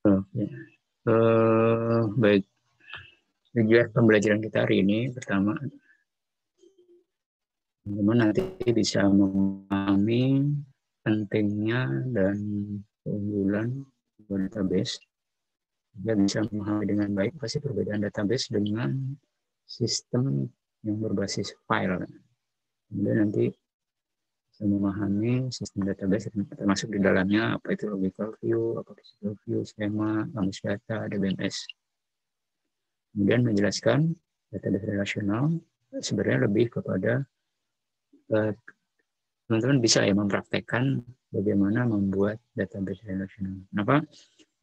Oke. Baik, tujuan pembelajaran kita hari ini pertama, teman-teman nanti bisa memahami pentingnya dan keunggulan database. Dia bisa memahami dengan baik pasti perbedaan database dengan sistem yang berbasis file. Kemudian nanti bisa memahami sistem database termasuk di dalamnya apa itu logical view, apa physical view, skema, rumus data, DBMS. Kemudian menjelaskan database relasional sebenarnya lebih kepada teman-teman bisa ya mempraktekkan bagaimana membuat database relasional. Kenapa?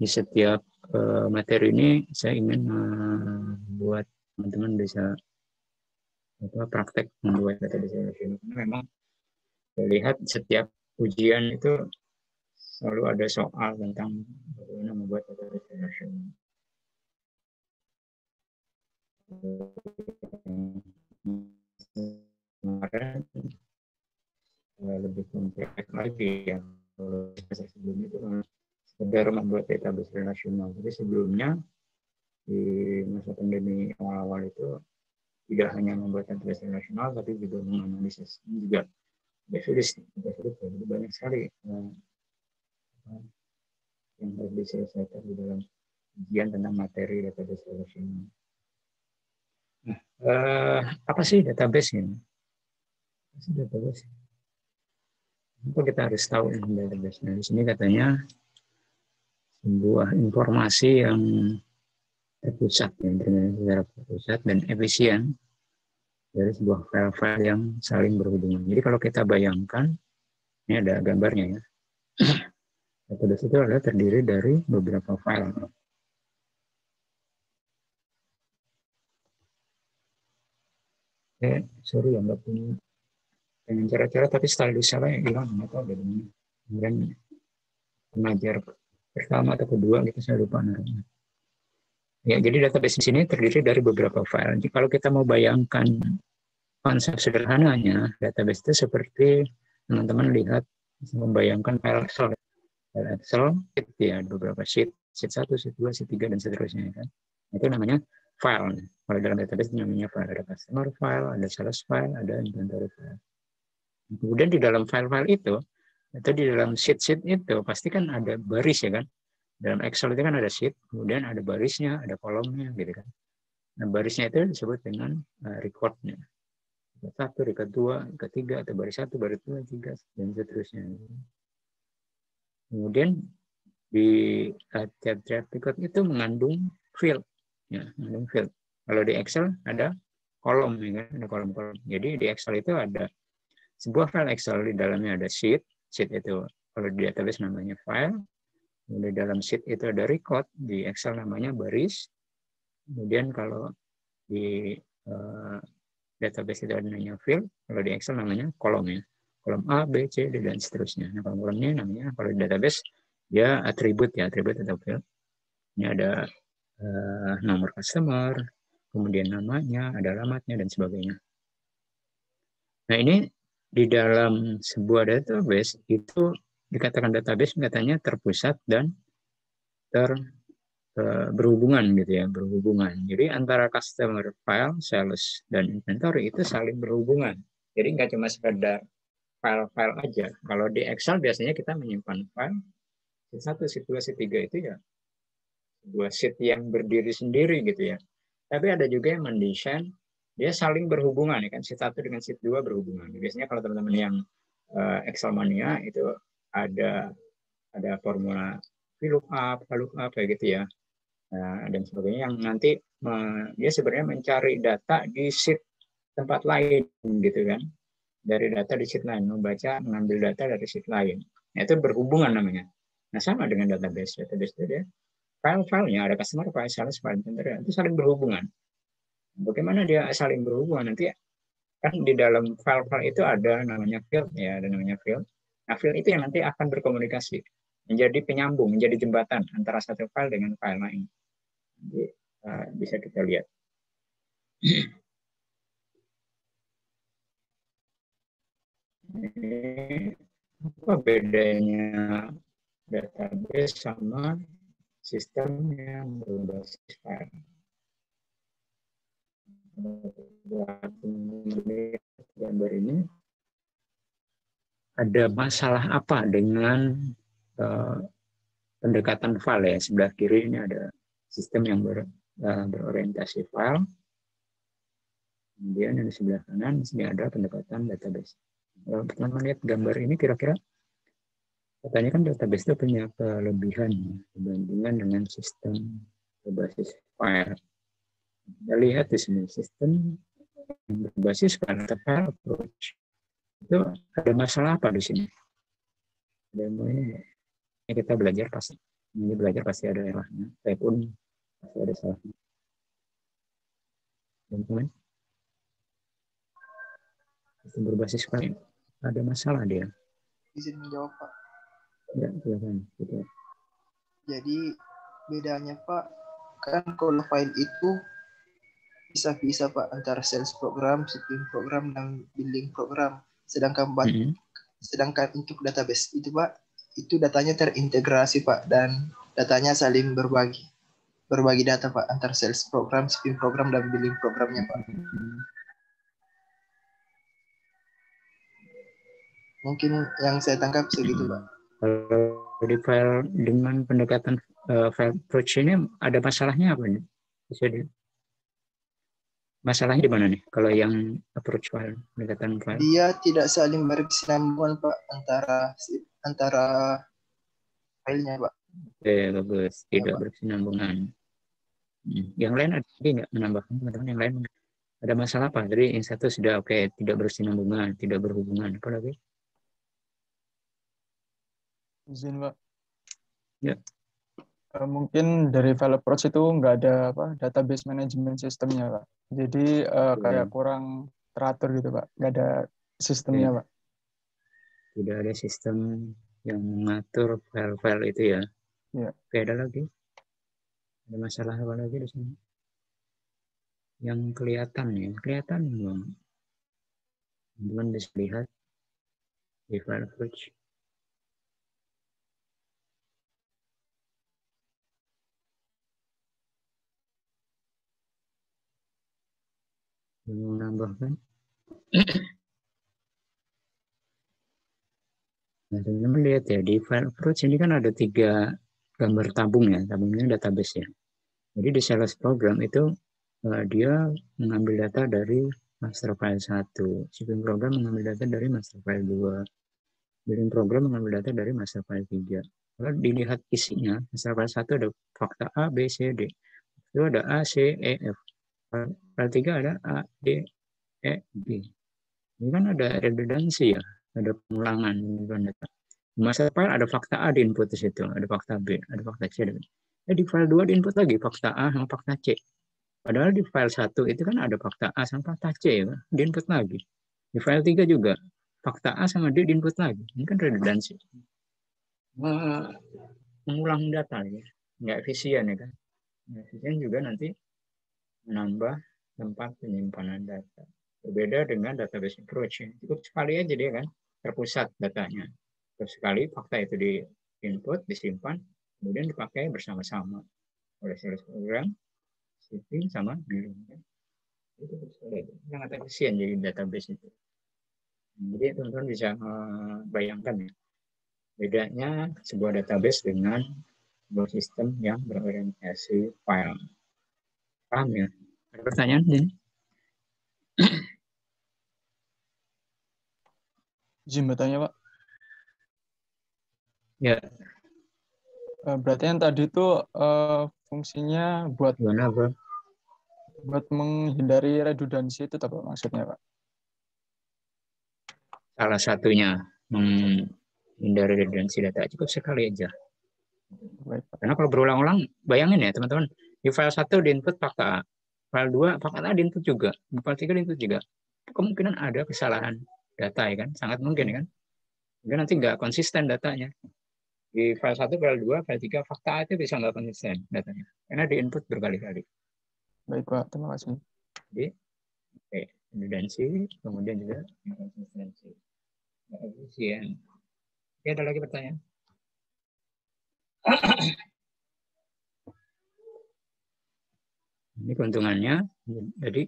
Di setiap materi ini saya ingin membuat teman-teman bisa praktek membuat database relasional. Karena memang saya lihat setiap ujian itu selalu ada soal tentang bagaimana membuat database relasional. Kemarin lebih kompleks lagi ya. Kalau sebelumnya itu sekedar membuat database relasional. Jadi sebelumnya di masa pandemi awal-awal itu tidak hanya membuat database relasional, tapi juga menganalisis. Ini juga sulit, jadi banyak sekali yang harus diselesaikan di dalam ujian tentang materi database relasional. Nah, apa sih database ini? Apa sih database? Apa kita harus tahu tentang database? Nah, di sini katanya sebuah informasi yang terpusat, yang secara terpusat dan efisien dari sebuah file-file yang saling berhubungan. Jadi kalau kita bayangkan, ini ada gambarnya ya. Database itu adalah terdiri dari beberapa file. Sorry ya nggak punya dengan cara-cara, tapi stylus saya yang hilang, nggak tahu dari mana. Kemudian pengajar pertama atau kedua gitu saya lupa namanya. Ya, jadi database di sini terdiri dari beberapa file. Jadi kalau kita mau bayangkan konsep sederhananya, database itu seperti teman-teman lihat membayangkan file Excel. File Excel, ya beberapa sheet, sheet 1, sheet 2, sheet 3, dan seterusnya. Kan? Itu namanya file. Kalau dalam database namanya file. Ada customer file, ada sales file, ada inventory file. Kemudian di dalam file-file itu, atau di dalam sheet-sheet itu, pasti kan ada baris ya kan. Dalam Excel itu kan ada sheet, kemudian ada barisnya, ada kolomnya gitu kan. Nah, barisnya itu disebut dengan record-nya. Satu, record dua, record tiga, atau baris satu, baris dua, tiga, dan seterusnya. Kemudian di tiap-tiap record itu mengandung field. Ya, mengandung field. Kalau di Excel ada kolom, ya kan? Ada kolom-kolom. Jadi di Excel itu ada sebuah file Excel, di dalamnya ada sheet. Sheet itu kalau di database namanya file. Di dalam sheet itu ada record, di Excel namanya baris. Kemudian kalau di database itu ada namanya field, kalau di Excel namanya kolom ya. Kolom A, B, C, D, dan seterusnya. Nah, kolom-kolomnya namanya, kalau di database, ya atribut ya, atribut atau field. Ini ada nomor customer, kemudian namanya, ada alamatnya, dan sebagainya. Nah, ini di dalam sebuah database itu dikatakan database katanya terpusat dan berhubungan gitu ya, berhubungan. Jadi antara customer file, sales, dan inventory itu saling berhubungan. Jadi nggak cuma sekedar file-file aja. Kalau di Excel biasanya kita menyimpan file sheet 1, sheet 2, sheet 3 itu ya sebuah sheet yang berdiri sendiri gitu ya. Tapi ada juga yang mendesain dia saling berhubungan ya kan, sheet 1 dengan sheet 2 berhubungan. Biasanya kalau teman-teman yang Excel mania itu ada formula VLOOKUP, VLOOKUP kayak gitu ya. Nah, dan sebagainya yang nanti dia sebenarnya mencari data di sheet tempat lain gitu kan, dari data di sheet lain, mengambil data dari sheet lain. Nah, itu berhubungan namanya. Nah, sama dengan database itu dia file-filenya ada customer file, sales file, inventory itu saling berhubungan. Bagaimana dia saling berhubungan nanti kan di dalam file-file itu ada namanya field ya, ada namanya field. Nah, field itu yang nanti akan berkomunikasi menjadi penyambung, menjadi jembatan antara satu file dengan file lain. Jadi, bisa kita lihat. Apa bedanya database sama sistem yang berbasis file. Melihat gambar ini, ada masalah apa dengan pendekatan file ya? Sebelah kiri ini ada sistem yang berorientasi file. Kemudian yang di sebelah kanan sini ada pendekatan database. Kalau teman-teman lihat gambar ini, kira-kira katanya kan database itu punya kelebihan dibandingkan dengan sistem berbasis file. Kita lihat di sini sistem yang berbasis file approach itu ada masalah apa di sini? Dan ini kita belajar pasti. Ini belajar pasti ada salahnya. Saya pun pasti ada salahnya. Teman-teman, sistem berbasis file ada masalah dia. Izin menjawab, Pak. Ya, silakan. Gitu. Jadi bedanya, Pak, kan kalau file itu bisa Pak antara sales program, shipping program, dan building program. Sedangkan untuk database itu, Pak, itu datanya terintegrasi, Pak, dan datanya saling berbagi data, Pak, antar sales program, shipping program, dan billing programnya, Pak. Mungkin yang saya tangkap segitu, Pak. Kalau di file dengan pendekatan file approach ini ada masalahnya apa nih? Masalahnya di mana nih? Kalau yang approach file, pendekatan file? Dia tidak saling berkesinambungan, Pak, antara filenya, Pak. Oke, bagus. Tidak berkesinambungan. Yang lain ada lagi nggak menambahkan, teman-teman? Yang lain ada masalah apa? Jadi yang satu sudah oke, tidak berkesinambungan, tidak berhubungan. Apa lagi? Izin, Pak. Ya. Mungkin dari file approach itu nggak ada database management sistemnya, Pak. Jadi kayak kurang teratur gitu, Pak. Nggak ada sistemnya, Pak. Tidak ada sistem yang mengatur file-file itu ya. Ya. Oke, ada lagi? Ada masalah apa lagi di sini? Yang kelihatan belum? Teman-teman bisa lihat di file approach. Mau menambahkan? Nah, teman-teman lihat ya, di file approach ini kan ada 3 gambar tabung ya, tabungnya database ya. Jadi di sales program itu dia mengambil data dari master file 1, shipping program mengambil data dari master file 2, billing program mengambil data dari master file 3. Kalau dilihat isinya, master file 1 ada fakta A, B, C, D. Itu ada A, C, E, F. File 3 ada A, D, E, B. Ini kan ada redundansi ya, ada pengulangan data. Di master file ada fakta A di input di situ, ada fakta B, ada fakta C. Di file 2 di input lagi fakta A sama fakta C. Padahal di file 1 itu kan ada fakta A sama fakta C, ya, di input lagi. Di file 3 juga fakta A sama D di input lagi. Ini kan redundansi. Mengulang data ya, nggak efisien ya kan. Efisien juga nanti menambah tempat penyimpanan data. Berbeda dengan database approach. Cukup sekali aja dia kan, terpusat datanya. Terus sekali fakta itu di input, disimpan, kemudian dipakai bersama-sama oleh sales program, shipping, sama billing. Itu sangat efisien jadi database itu. Jadi teman-teman bisa bayangkan ya, bedanya sebuah database dengan sebuah sistem yang berorientasi file. Paham ya? Ada pertanyaan ini? Izin bertanya, Pak. Ya. Berarti yang tadi itu fungsinya buat Gimana, Bro? Buat menghindari redundansi itu apa maksudnya, Pak? Salah satunya menghindari redundansi data cukup sekali aja. Baik, Pak. Karena kalau berulang-ulang, bayangin ya teman-teman, di file 1 di input fakta A, file 2 fakta A di input juga, di file 3 di input juga. Kemungkinan ada kesalahan data ya kan, sangat mungkin ya kan. Jadi nanti nggak konsisten datanya. Di file 1, file 2, file 3, fakta A itu bisa nggak konsisten datanya. Karena di input berkali-kali. Baik, Pak. Terima kasih. Jadi, redundansi, kemudian juga konsistensi. Efisien. Oke, ada lagi pertanyaan? Ini keuntungannya. Jadi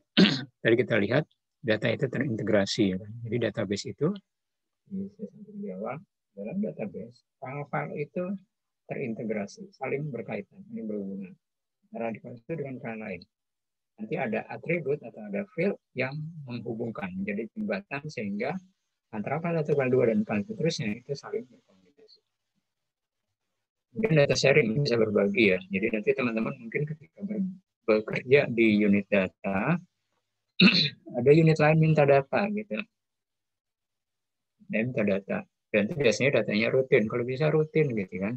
tadi kita lihat data itu terintegrasi, ya kan? Jadi database itu di awal dalam database file-file itu terintegrasi, saling berkaitan, ini berhubungan antara file itu dengan file lain. Nanti ada atribut atau ada field yang menghubungkan, menjadi jembatan sehingga antara file 1, file 2 dan file seterusnya itu saling berkomunikasi. Kemudian data sharing bisa berbagi ya. Jadi nanti teman-teman mungkin ketika bekerja di unit data, ada unit lain minta data gitu. Dan minta data. Dan itu biasanya datanya rutin. Kalau bisa rutin gitu kan.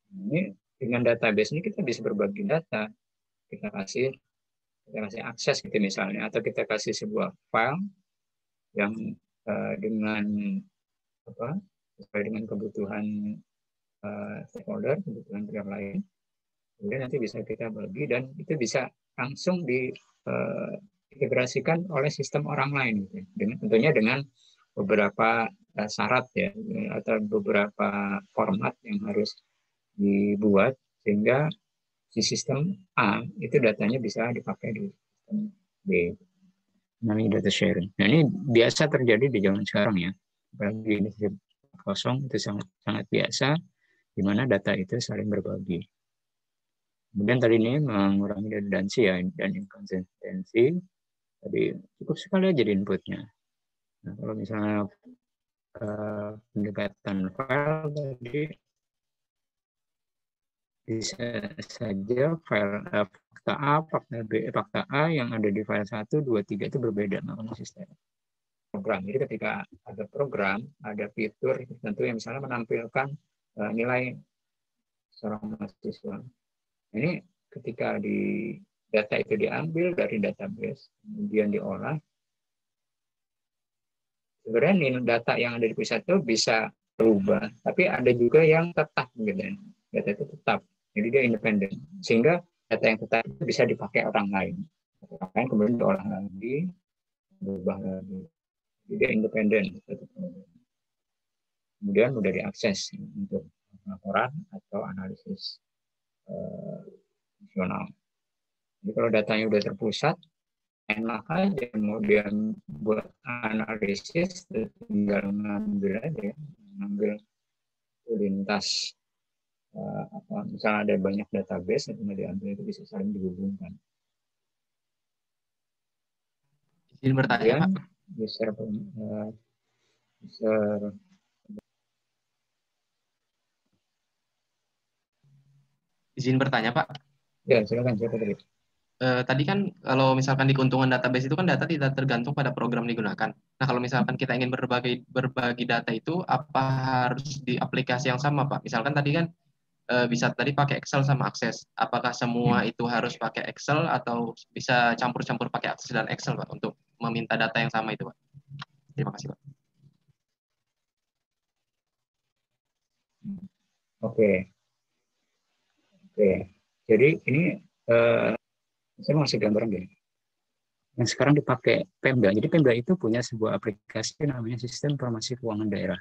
Ini dengan database ini kita bisa berbagi data. Kita kasih akses gitu misalnya. Atau kita kasih sebuah file yang dengan sesuai dengan kebutuhan stakeholder, kebutuhan pihak lain. Kemudian nanti bisa kita bagi dan itu bisa langsung diintegrasikan oleh sistem orang lain. Gitu. Tentunya dengan beberapa syarat ya atau beberapa format yang harus dibuat sehingga di sistem A itu datanya bisa dipakai di sistem B. Namanya data sharing. Nah ini biasa terjadi di zaman sekarang ya. Apalagi ini kosong itu sangat biasa di mana data itu saling berbagi. Kemudian tadi ini mengurangi redundansi ya dan inkonsistensi. Tadi cukup sekali aja di inputnya. Nah, kalau misalnya pendekatan file tadi bisa saja file fakta A, fakta B, fakta A yang ada di file 1, 2, 3 itu berbeda sama konsisten. Program. Jadi ketika ada program, ada fitur tertentu yang misalnya menampilkan nilai seorang mahasiswa. Ini ketika di data itu diambil dari database, kemudian diolah, sebenarnya data yang ada di pusat itu bisa berubah, tapi ada juga yang tetap, gitu. Data itu tetap, jadi dia independen, sehingga data yang tetap itu bisa dipakai orang lain. Orang lain kemudian diolah lagi, berubah lagi, jadi dia independen. Kemudian mudah diakses untuk laporan atau analisis fungsional. Jadi kalau datanya udah terpusat, enak aja kemudian buat analisis tinggal ngambil aja, ngambil lintas misalnya ada banyak database yang diambil itu bisa saling dihubungkan. Izin bertanya, Pak. Izin bertanya, Pak. Ya, silakan. Tadi kan kalau misalkan di keuntungan database itu kan data tidak tergantung pada program digunakan. Nah, kalau misalkan kita ingin berbagi data itu, apa harus di aplikasi yang sama, Pak? Misalkan tadi kan bisa tadi pakai Excel sama Access. Apakah semua itu harus pakai Excel atau bisa campur-campur pakai Access dan Excel, Pak, untuk meminta data yang sama itu, Pak? Terima kasih, Pak. Oke. Jadi ini saya mau kasih gambaran gini. Yang sekarang dipakai Pemda. Jadi Pemda itu punya sebuah aplikasi namanya Sistem Informasi Keuangan Daerah.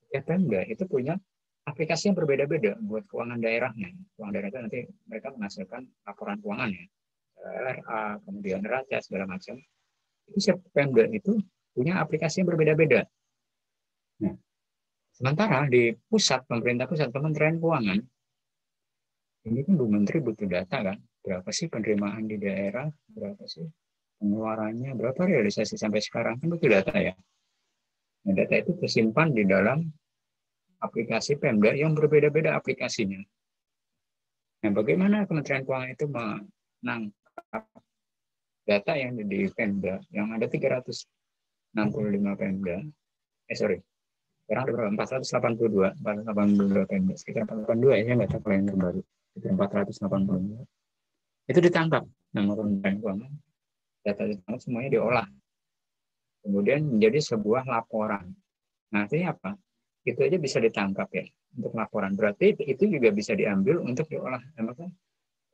Ya, Pemda itu punya aplikasi yang berbeda-beda buat keuangan daerahnya. Keuangan daerah itu nanti mereka menghasilkan laporan keuangannya. RA, kemudian neraca, segala macam. Itu setiap Pemda itu punya aplikasi yang berbeda-beda. Nah, sementara di pusat, pemerintah pusat, Kementerian Keuangan, ini kan Bu Menteri butuh data kan. Berapa sih penerimaan di daerah, berapa sih pengeluarannya, berapa realisasi sampai sekarang, kan butuh data ya. Nah, data itu tersimpan di dalam aplikasi Pemda yang berbeda-beda aplikasinya. Nah, bagaimana Kementerian Keuangan itu menangkap data yang di Pemda, yang ada 365 Pemda, sekarang ada berapa? 482 Pemda, sekitar 482 ya, nggak tahu kalau yang terbaru, sekitar 482. Itu ditangkap nama Kementerian Keuangan. Data ditangkap semuanya diolah. Kemudian menjadi sebuah laporan. Nah, artinya apa? Itu aja bisa ditangkap ya untuk laporan. Berarti itu juga bisa diambil untuk diolah. Maka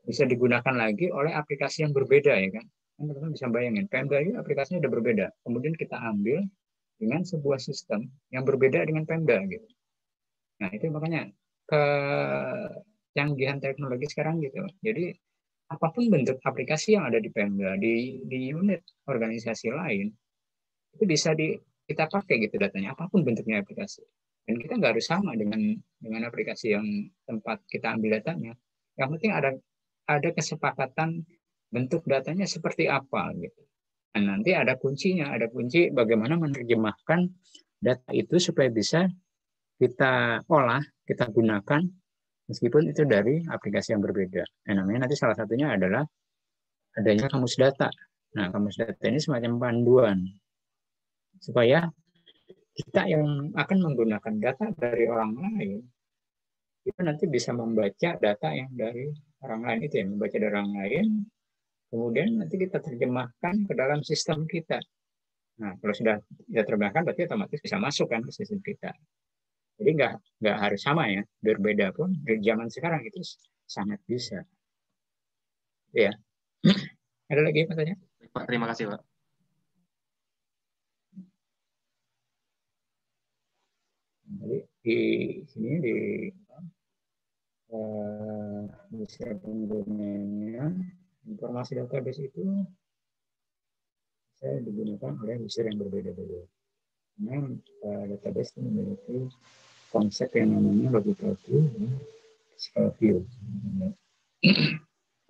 bisa digunakan lagi oleh aplikasi yang berbeda ya kan. Teman-teman bisa bayangin, Pemda itu aplikasinya udah berbeda. Kemudian kita ambil dengan sebuah sistem yang berbeda dengan Pemda gitu. Nah, itu makanya kecanggihan teknologi sekarang gitu. Jadi apapun bentuk aplikasi yang ada di Pemda, di unit organisasi lain, itu bisa kita pakai gitu datanya, apapun bentuknya aplikasi. Dan kita nggak harus sama dengan aplikasi yang tempat kita ambil datanya. Yang penting ada kesepakatan bentuk datanya seperti apa gitu. Nah, nanti ada kuncinya, ada kunci bagaimana menerjemahkan data itu supaya bisa kita olah, kita gunakan meskipun itu dari aplikasi yang berbeda. Nah, namanya nanti salah satunya adalah adanya kamus data. Nah, kamus data ini semacam panduan supaya kita yang akan menggunakan data dari orang lain itu nanti bisa membaca data yang dari orang lain itu ya, membaca dari orang lain, kemudian nanti kita terjemahkan ke dalam sistem kita. Nah, kalau sudah kita terjemahkan berarti otomatis bisa masuk kan ke sistem kita. Jadi nggak harus sama ya, berbeda pun di zaman sekarang itu sangat bisa. Ya, ada lagi pertanyaan? Pak, terima kasih Pak. Jadi di sini di penggunanya informasi database itu saya digunakan oleh user yang berbeda-beda. Karena database itu memiliki konsep yang namanya logical view dan physical view.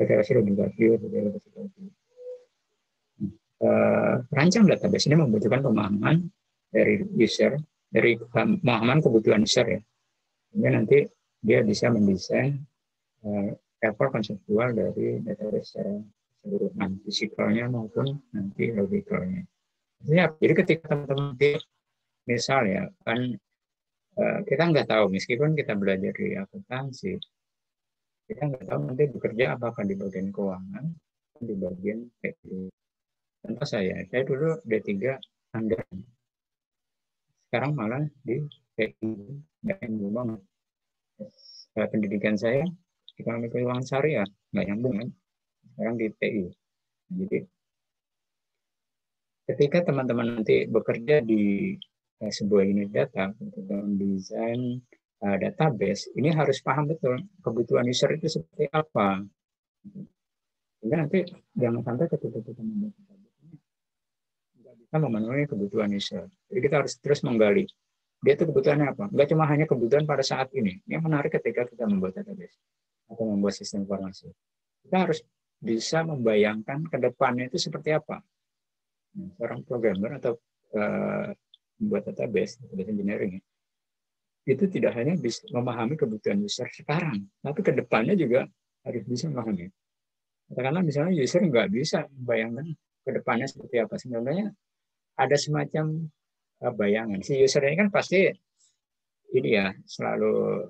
Deklarasi logical view, deklarasi physical view. Perancang database ini membutuhkan pemahaman dari user, dari pemahaman kebutuhan user ya. Kemudian nanti dia bisa mendesain level konseptual dari database secara keseluruhan, fisikalnya maupun nanti logicalnya. Jadi ketika teman-teman misal ya kan kita nggak tahu meskipun kita belajar di akuntansi, kita nggak tahu nanti bekerja apakah di bagian keuangan atau di bagian TI. Contoh saya dulu D3 anggaran, sekarang malah di TI, nggak nyambung banget. Pendidikan saya ekonomi keuangan syariah nggak nyambung kan, sekarang di TI. Jadi ketika teman-teman nanti bekerja di sebuah unit data untuk mendesain database, ini harus paham betul kebutuhan user itu seperti apa. Sehingga nanti jangan sampai ketika kita membuat database ini nggak bisa memenuhi kebutuhan user. Jadi kita harus terus menggali. Dia itu kebutuhannya apa? Nggak cuma hanya kebutuhan pada saat ini. Yang menarik ketika kita membuat database atau membuat sistem informasi. Kita harus bisa membayangkan ke depannya itu seperti apa. Seorang programmer atau membuat database engineering itu tidak hanya bisa memahami kebutuhan user sekarang, tapi ke depannya juga harus bisa memahami. Karena misalnya user nggak bisa membayangkan ke depannya seperti apa. Sebenarnya ada semacam bayangan. Si user ini kan pasti ini ya selalu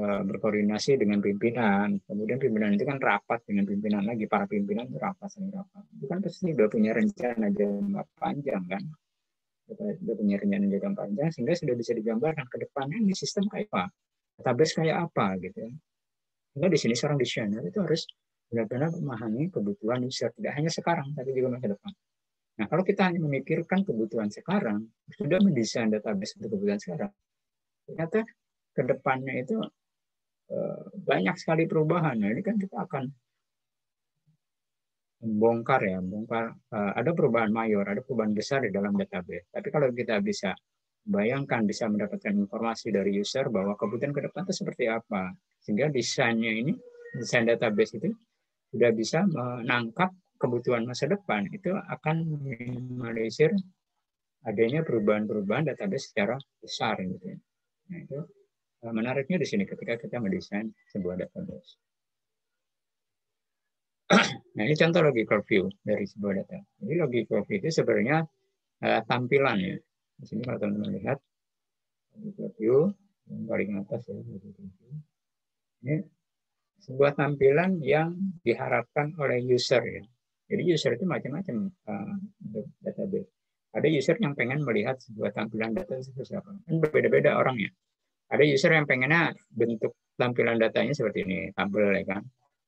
berkoordinasi dengan pimpinan. Kemudian pimpinan itu kan rapat dengan pimpinan lagi. Para pimpinan itu rapat. Itu kan pasti udah punya rencana jangka panjang kan. Udah punya rencana jangka panjang sehingga sudah bisa digambarkan ke depannya ini sistem kayak apa. Database kayak apa gitu. Sehingga di sini seorang desainer itu harus benar-benar memahami kebutuhan user. Tidak hanya sekarang, tapi juga masa depan. Nah, kalau kita hanya memikirkan kebutuhan sekarang, sudah mendesain database untuk kebutuhan sekarang, ternyata ke depannya itu banyak sekali perubahan. Nah, ini kan kita akan membongkar ada perubahan mayor, ada perubahan besar di dalam database. Tapi kalau kita bisa bayangkan, bisa mendapatkan informasi dari user bahwa kebutuhan ke depan itu seperti apa, sehingga desainnya ini, desain database itu sudah bisa menangkap kebutuhan masa depan, itu akan meminimalisir adanya perubahan-perubahan database secara besar gitu. Nah, itu menariknya di sini ketika kita mendesain sebuah database. Nah, ini contoh logical view dari sebuah data. Jadi logical view itu sebenarnya tampilan ya. Di sini kalau teman-teman lihat logical view yang paling atas ya. Ini sebuah tampilan yang diharapkan oleh user ya. Jadi user itu macam-macam untuk database. Ada user yang pengen melihat sebuah tampilan data seperti apa. Kan berbeda-beda orangnya. Ada user yang pengennya bentuk tampilan datanya seperti ini, tabel ya kan.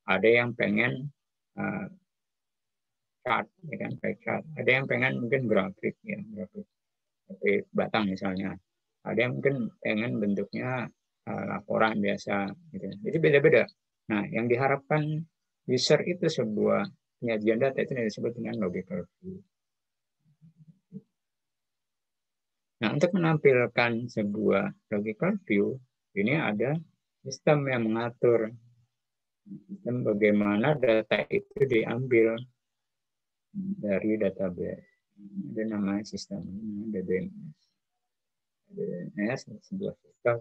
Ada yang pengen chart, ya kan, chart. Ada yang pengen mungkin grafik, ya, grafik batang misalnya. Ada yang mungkin pengen bentuknya laporan biasa, gitu. Jadi beda-beda. Nah, yang diharapkan user itu sebuah penyajian data itu yang disebut dengan logical view. Nah, untuk menampilkan sebuah logical view, ini ada sistem yang mengatur sistem bagaimana data itu diambil dari database. Itu namanya sistem DBMS. DBMS sebuah sistem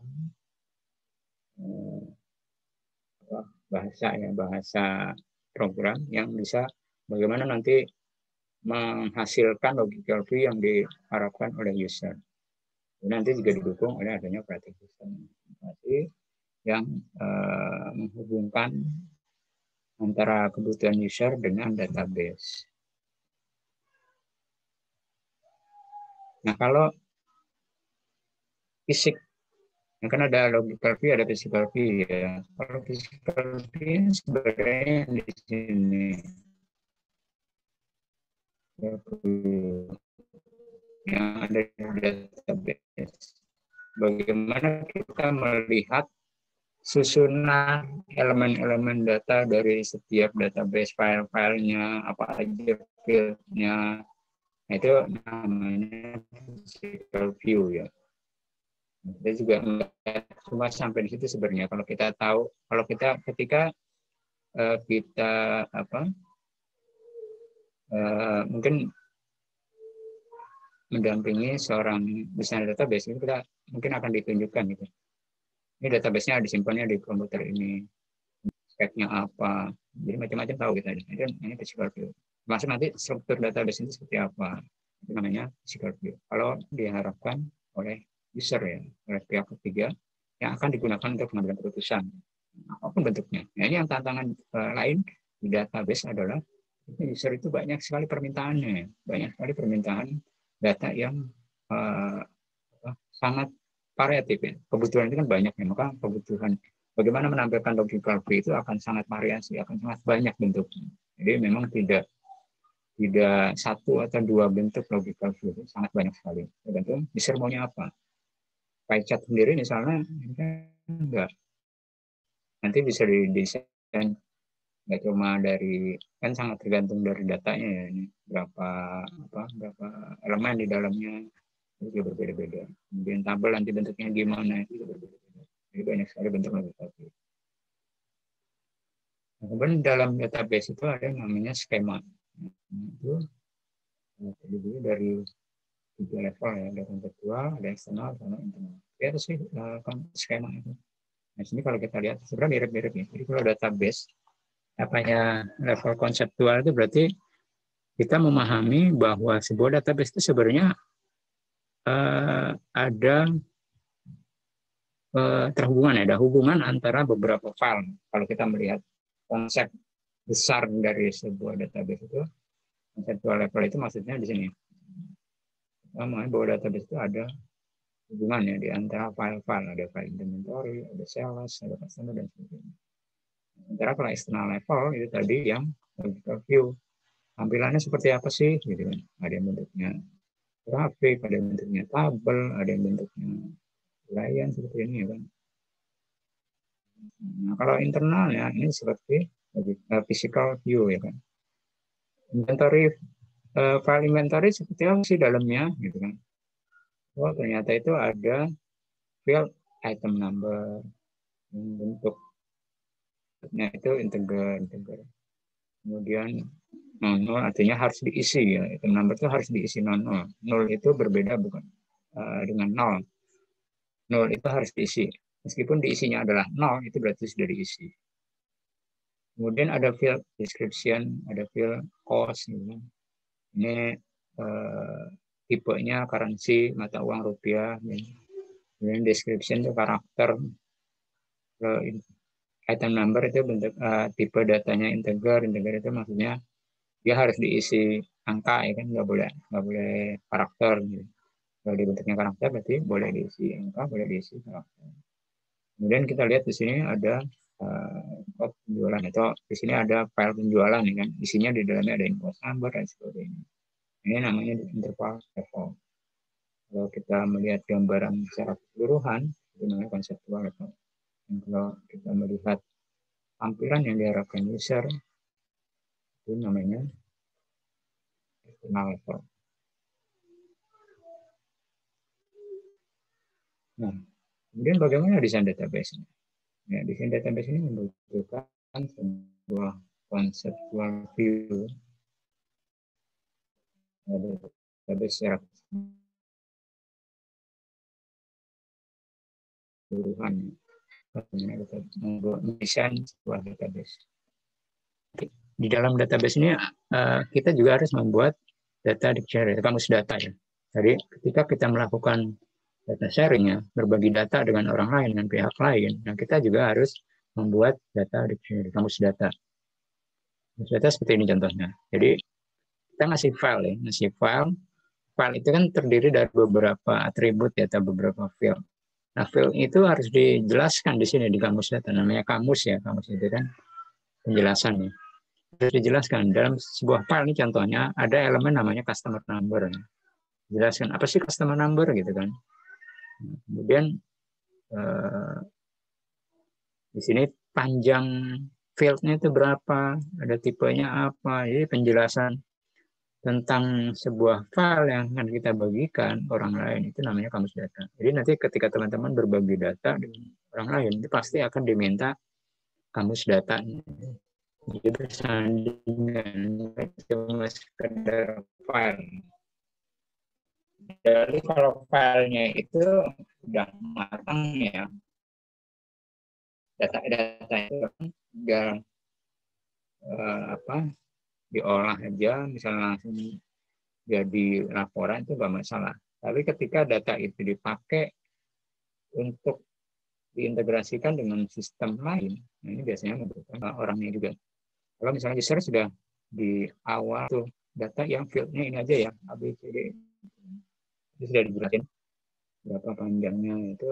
bahasa program yang bisa bagaimana nanti menghasilkan logical view yang diharapkan oleh user. Nanti juga didukung oleh adanya operating system yang menghubungkan antara kebutuhan user dengan database. Nah, kalau fisik, kan ada logical view, ada physical view ya. Kalau physical view sebenarnya di sini yang ada di database. Bagaimana kita melihat susunan elemen-elemen data dari setiap database, file-filenya, apa aja field-nya. Itu namanya physical view ya. Kita juga cuma sampai di situ sebenarnya. Kalau kita tahu, kalau kita ketika kita mungkin mendampingi seorang desainer database, itu kita mungkin akan ditunjukkan gitu. Ini database-nya disimpannya di komputer ini, speknya apa, jadi macam-macam tahu kita. Ini physical view. Masuk nanti struktur database itu seperti apa, itu namanya physical view. Kalau diharapkan oleh user ya, oleh pihak ketiga yang akan digunakan untuk pengambilan keputusan, apapun bentuknya. Nah, ini yang tantangan lain di database adalah user itu banyak sekali permintaannya, banyak sekali permintaan data yang sangat variatif ya. Kebutuhan itu kan banyak ya, maka kebutuhan bagaimana menampilkan logical view itu akan sangat variasi, akan sangat banyak bentuknya. Jadi memang tidak satu atau dua bentuk logical view, itu sangat banyak sekali. Tergantung user maunya apa. Pie chart sendiri misalnya enggak. Nanti bisa didesain nggak cuma dari, kan sangat tergantung dari datanya ya, ini berapa elemen di dalamnya itu juga berbeda-beda. Kemudian tabel nanti bentuknya gimana itu juga berbeda-beda. Jadi banyak sekali bentuk database. Kemudian dalam database itu ada yang namanya skema. Itu terdiri dari 3 level ya, ada konseptual, ada eksternal, sama internal. Ya itu sih skema itu. Nah sini kalau kita lihat sebenarnya mirip-mirip ya. Jadi kalau database apanya level konseptual itu berarti kita memahami bahwa sebuah database itu sebenarnya ada terhubungan ya, ada hubungan antara beberapa file. Kalau kita melihat konsep besar dari sebuah database itu, konseptual level itu maksudnya di sini. Namanya bahwa database itu ada hubungan ya di antara file-file, ada file inventory, ada sales, ada customer dan sebagainya. Sementara kalau external level itu tadi yang logical view, tampilannya seperti apa sih gitu kan. Ada yang bentuknya grafik, ada yang bentuknya tabel, ada yang bentuknya uraian seperti ini ya kan. Nah, kalau internalnya ini seperti physical view ya kan. Inventory, file inventory seperti apa sih dalamnya gitu kan. Oh ternyata itu ada field item number, bentuknya itu integer. Kemudian 00 artinya harus diisi ya. Item number itu harus diisi 00. 0 itu berbeda bukan dengan 0. 0 itu harus diisi. Meskipun diisinya adalah 0, itu berarti sudah diisi. Kemudian ada field description, ada field cost. Gitu. Ini tipenya currency, mata uang rupiah. Kemudian description itu karakter. Item number itu bentuk tipe datanya integer itu maksudnya dia harus diisi angka ya kan, nggak boleh karakter gitu. Kalau dibentuknya karakter berarti boleh diisi angka, boleh diisi karakter. Kemudian kita lihat di sini ada penjualan atau di sini ada file penjualan ya kan, isinya di dalamnya ada invoice number dan sebagainya. Ini namanya interval level. Kalau kita melihat gambaran secara keseluruhan itu namanya konseptual level. Dan kalau kita melihat tampilan yang diharapkan user Itu namanya external level. Nah, kemudian bagaimana desain database? Ya, desain database ini membutuhkan sebuah conceptual view database secara keseluruhan. Membuat desain sebuah database. Di dalam database ini kita juga harus membuat data dictionary, kamus data ya. Jadi ketika kita melakukan data sharing-nya, berbagi data dengan orang lain, dengan pihak lain, nah kita juga harus membuat data dictionary, kamus data. Kamus data seperti ini contohnya. Jadi kita ngasih file ya, ngasih file. File itu kan terdiri dari beberapa atribut ya, atau beberapa field. Nah, field itu harus dijelaskan di sini di kamus data, namanya kamus ya, kamus itu kan penjelasannya. Harus dijelaskan dalam sebuah file ini contohnya ada elemen namanya customer number. Jelaskan apa sih customer number gitu kan. Kemudian di sini panjang fieldnya itu berapa, ada tipenya apa, jadi penjelasan tentang sebuah file yang akan kita bagikan orang lain itu namanya kamus data. Jadi nanti ketika teman-teman berbagi data dengan orang lain itu pasti akan diminta kamus data. Jadi bersandingan cuma sekedar file. Jadi kalau filenya itu sudah matang ya, data-data itu tinggal diolah aja, misalnya langsung jadi laporan itu nggak masalah. Tapi ketika data itu dipakai untuk diintegrasikan dengan sistem lain, nah ini biasanya membutuhkan orangnya juga. Kalau misalnya user sudah di awal tuh data yang fieldnya ini aja ya, ABCD, itu sudah dijelasin berapa panjangnya itu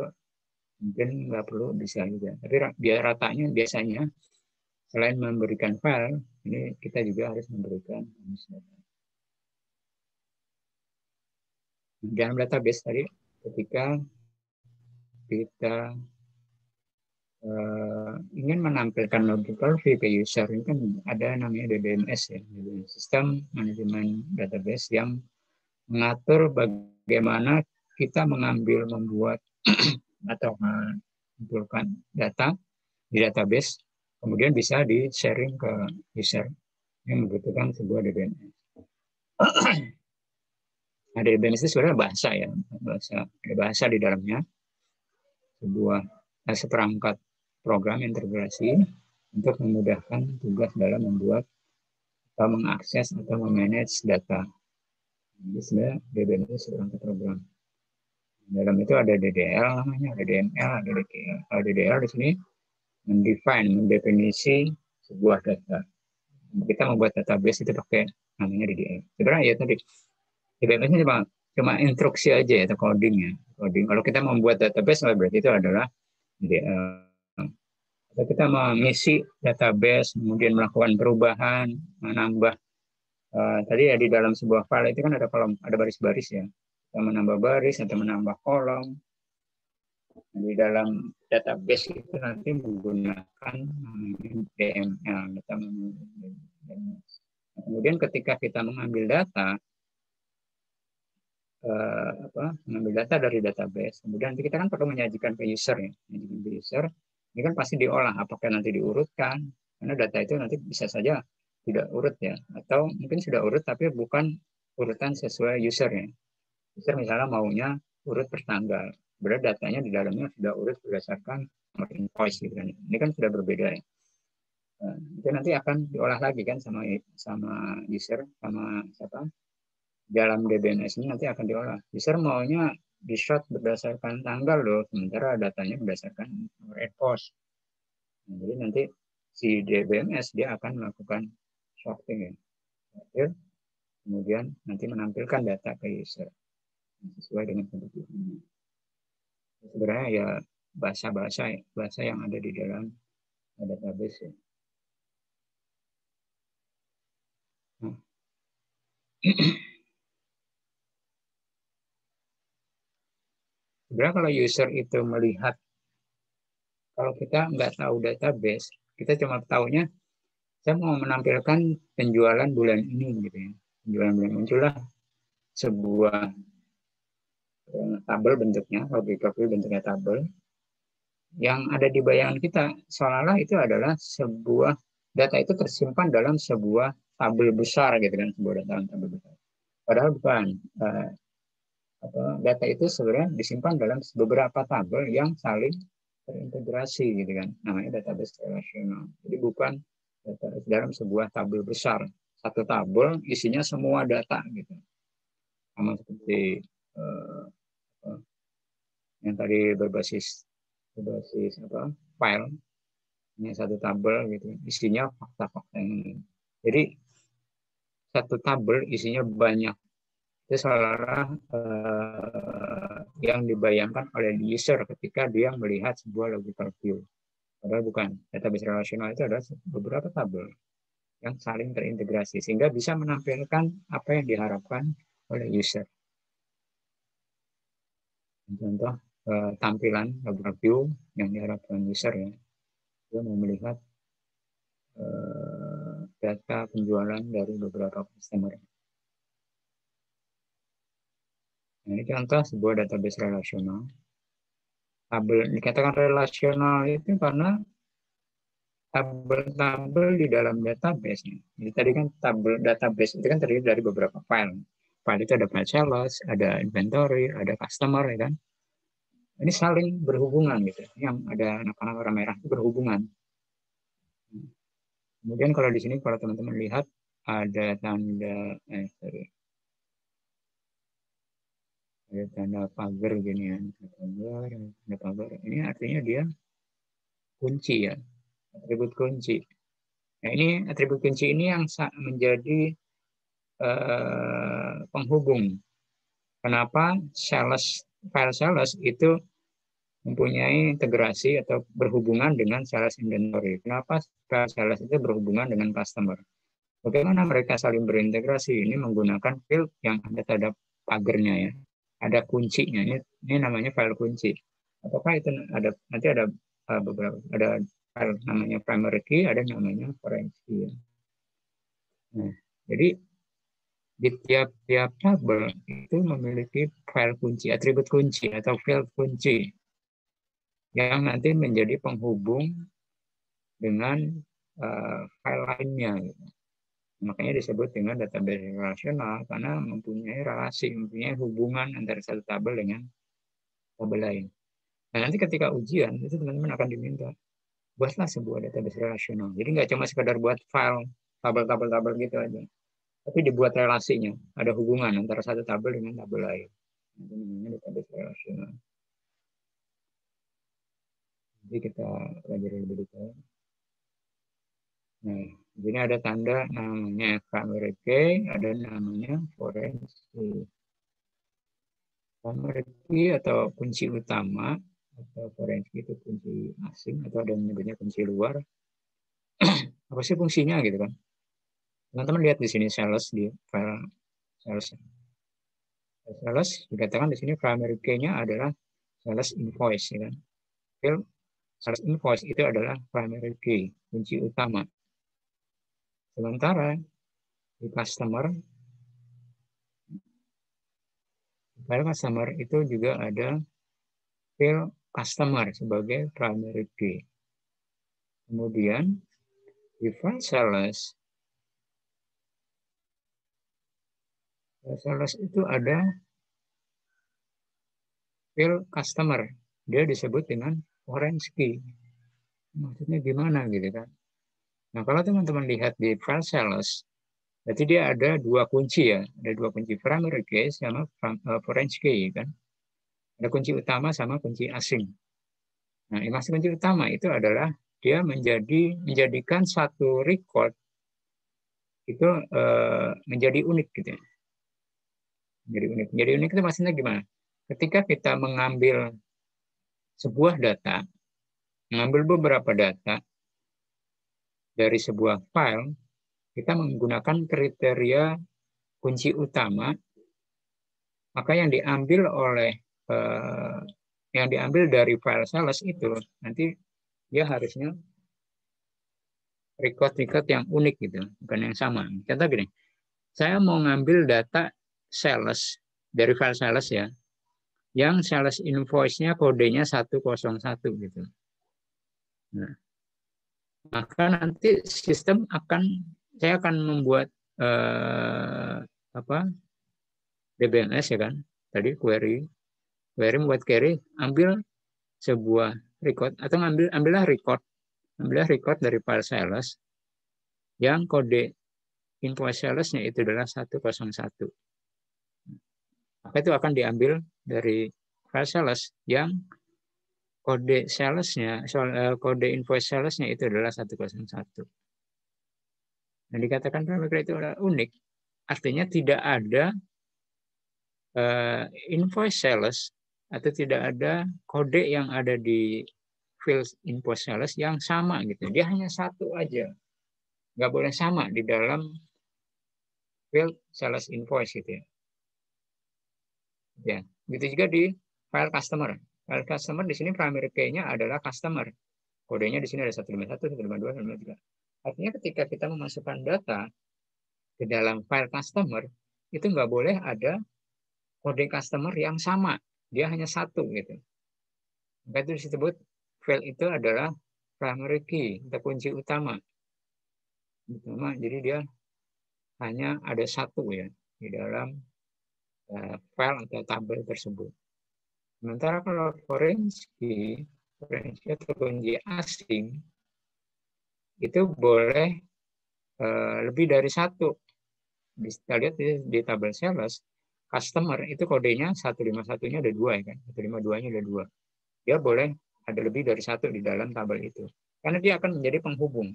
mungkin nggak perlu bisa juga. Tapi biar ratanya biasanya selain memberikan file, ini kita juga harus memberikan data. Dalam database tadi, ketika kita ingin menampilkan logical view ke user, ini kan ada namanya DBMS ya, System Management Database, yang mengatur bagaimana kita membuat atau mengumpulkan data di database, kemudian bisa di-sharing ke user yang membutuhkan sebuah DBMS. Nah, DBMS itu sebenarnya bahasa ya, bahasa di dalamnya, sebuah seperangkat program integrasi untuk memudahkan tugas dalam membuat atau mengakses atau memanage data. Jadi sebenarnya DBMS itu seperangkat program. Dalam itu ada DDL namanya, ada DML, ada DDL. Kalau DDL di sini mendefinisi sebuah data. Kita membuat database itu pakai namanya DDL. Sebenarnya ya tadi DBMS ini cuma instruksi aja ya, atau coding ya. Coding. Kalau kita membuat database berarti itu adalah DDL. Atau kita mengisi database, kemudian melakukan perubahan, menambah. Tadi ya di dalam sebuah file itu kan ada kolom, ada baris-baris ya. Kita menambah baris atau menambah kolom. Di dalam database itu nanti menggunakan DML. Kemudian ketika kita mengambil data, mengambil data dari database, kemudian nanti kita kan perlu menyajikan ke user ya. Menyajikan ke user, ini kan pasti diolah, apakah nanti diurutkan, karena data itu nanti bisa saja tidak urut ya, atau mungkin sudah urut tapi bukan urutan sesuai user ya. User misalnya maunya urut per tanggal, berarti datanya di dalamnya sudah urut berdasarkan nomor invoice gitu kan. Ini kan sudah berbeda ya. Itu nanti akan diolah lagi kan sama user, sama siapa, dalam DBMS ini nanti akan diolah. User maunya di short berdasarkan tanggal loh, sementara datanya berdasarkan nomor invoice. Nah, jadi nanti si DBMS dia akan melakukan sorting ya. Kemudian nanti menampilkan data ke user sesuai dengan kebutuhannya. Sebenarnya ya bahasa yang ada di dalam database ya. Nah. Sebenarnya kalau user itu melihat, kalau kita nggak tahu database, kita cuma tahunya saya mau menampilkan penjualan bulan ini gitu ya. Penjualan bulan muncullah sebuah tabel bentuknya, objek profil bentuknya tabel yang ada di bayangan kita, seolah-olah itu adalah sebuah data itu tersimpan dalam sebuah tabel besar gitu kan, sebuah data dalam tabel besar. Padahal bukan. Data itu sebenarnya disimpan dalam beberapa tabel yang saling terintegrasi gitu kan, namanya database relasional. Jadi bukan database dalam sebuah tabel besar, satu tabel isinya semua data gitu, sama seperti yang tadi berbasis file, ini satu tabel gitu, isinya fakta-fakta ini. Jadi satu tabel isinya banyak. Itu seolah-olah yang dibayangkan oleh user ketika dia melihat sebuah logical view. Padahal bukan. Database relasional itu adalah beberapa tabel yang saling terintegrasi sehingga bisa menampilkan apa yang diharapkan oleh user. Contoh tampilan logical view yang diharapkan user ya, dia mau melihat data penjualan dari beberapa customer. Nah, ini contoh sebuah database relasional. Tabel dikatakan relasional itu karena tabel-tabel di dalam database. Jadi tadi kan tabel database itu kan terdiri dari beberapa file. File itu ada file sales, ada inventory, ada customer, ya kan. Ini saling berhubungan gitu. Yang ada anak-anak warna merah itu berhubungan. Kemudian kalau di sini kalau teman-teman lihat ada tanda ada tanda pagar gini ya, tanda pagar. Ini artinya dia kunci ya, atribut kunci. Nah, ini atribut kunci ini yang menjadi penghubung. Kenapa file sales itu mempunyai integrasi atau berhubungan dengan sales inventory? Kenapa file sales itu berhubungan dengan customer? Bagaimana mereka saling berintegrasi? Ini menggunakan field yang ada tanda pagarnya ya, ada kuncinya. Ini namanya file kunci. Apakah itu nanti ada beberapa, ada file namanya primary key, ada namanya foreign key. Ya. Nah, jadi di tiap-tiap tabel itu memiliki file kunci, atribut kunci atau field kunci yang nanti menjadi penghubung dengan file lainnya. Makanya disebut dengan database relasional karena mempunyai relasi, mempunyai hubungan antara satu tabel dengan tabel lain. Nah, nanti ketika ujian itu teman-teman akan diminta buatlah sebuah database relasional. Jadi nggak cuma sekedar buat file tabel-tabel gitu aja, tapi dibuat relasinya, ada hubungan antara satu tabel dengan tabel lain. Itu namanya database relasional. Jadi kita pelajari lebih detail. Nah, di sini ada tanda namanya primary key, ada namanya foreign key. Primary key atau kunci utama atau foreign key itu kunci asing atau ada yang menyebutnya kunci luar. Apa sih fungsinya gitu kan? Teman-teman lihat di sini sales di file sales. Sales dikatakan di sini primary key-nya adalah sales invoice ya kan. File sales invoice itu adalah primary key, kunci utama. Sementara di file customer itu juga ada file customer sebagai primary key. Kemudian di file sales itu ada file customer. Dia disebut dengan foreign key. Maksudnya gimana gitu kan? Nah, kalau teman-teman lihat di file sales, berarti dia ada dua kunci ya. Ada dua kunci, primary key sama foreign key kan. Ada kunci utama sama kunci asing. Nah, maksud kunci utama itu adalah dia menjadikan satu record itu menjadi unik gitu ya. Menjadi unik itu maksudnya gimana? Ketika kita mengambil sebuah data, mengambil beberapa data dari sebuah file, kita menggunakan kriteria kunci utama, maka yang diambil dari file sales itu nanti dia harusnya record yang unik gitu, bukan yang sama. Contoh gini, saya mau ngambil data sales dari file sales ya, yang sales invoice-nya kodenya 101 gitu. Nah, maka nanti saya akan membuat DBMS ya kan, tadi query membuat query, ambil sebuah record atau ambillah record dari file sales yang kode invoice salesnya itu adalah 101. Maka itu akan diambil dari file sales yang kode salesnya, kode invoice salesnya itu adalah 101. Nah, dikatakan parameter itu adalah unik. Artinya tidak ada invoice sales atau tidak ada kode yang ada di field invoice sales yang sama gitu. Dia hanya satu aja. Nggak boleh sama di dalam field sales invoice gitu ya. Ya, gitu juga di file customer. File customer di sini primary key-nya adalah customer. Kodenya di sini ada 151, 152, 153. Artinya ketika kita memasukkan data ke dalam file customer, itu nggak boleh ada kode customer yang sama. Dia hanya satu gitu. Maka itu disebut file itu adalah primary key, atau kunci utama. Jadi dia hanya ada satu ya di dalam file atau tabel tersebut. Sementara kalau foreign key atau kunci asing itu boleh lebih dari satu. Kita lihat di tabel sales, customer itu kodenya 151-nya ada 2 ya kan, 152-nya ada 2. Dia boleh ada lebih dari satu di dalam tabel itu. Karena dia akan menjadi penghubung.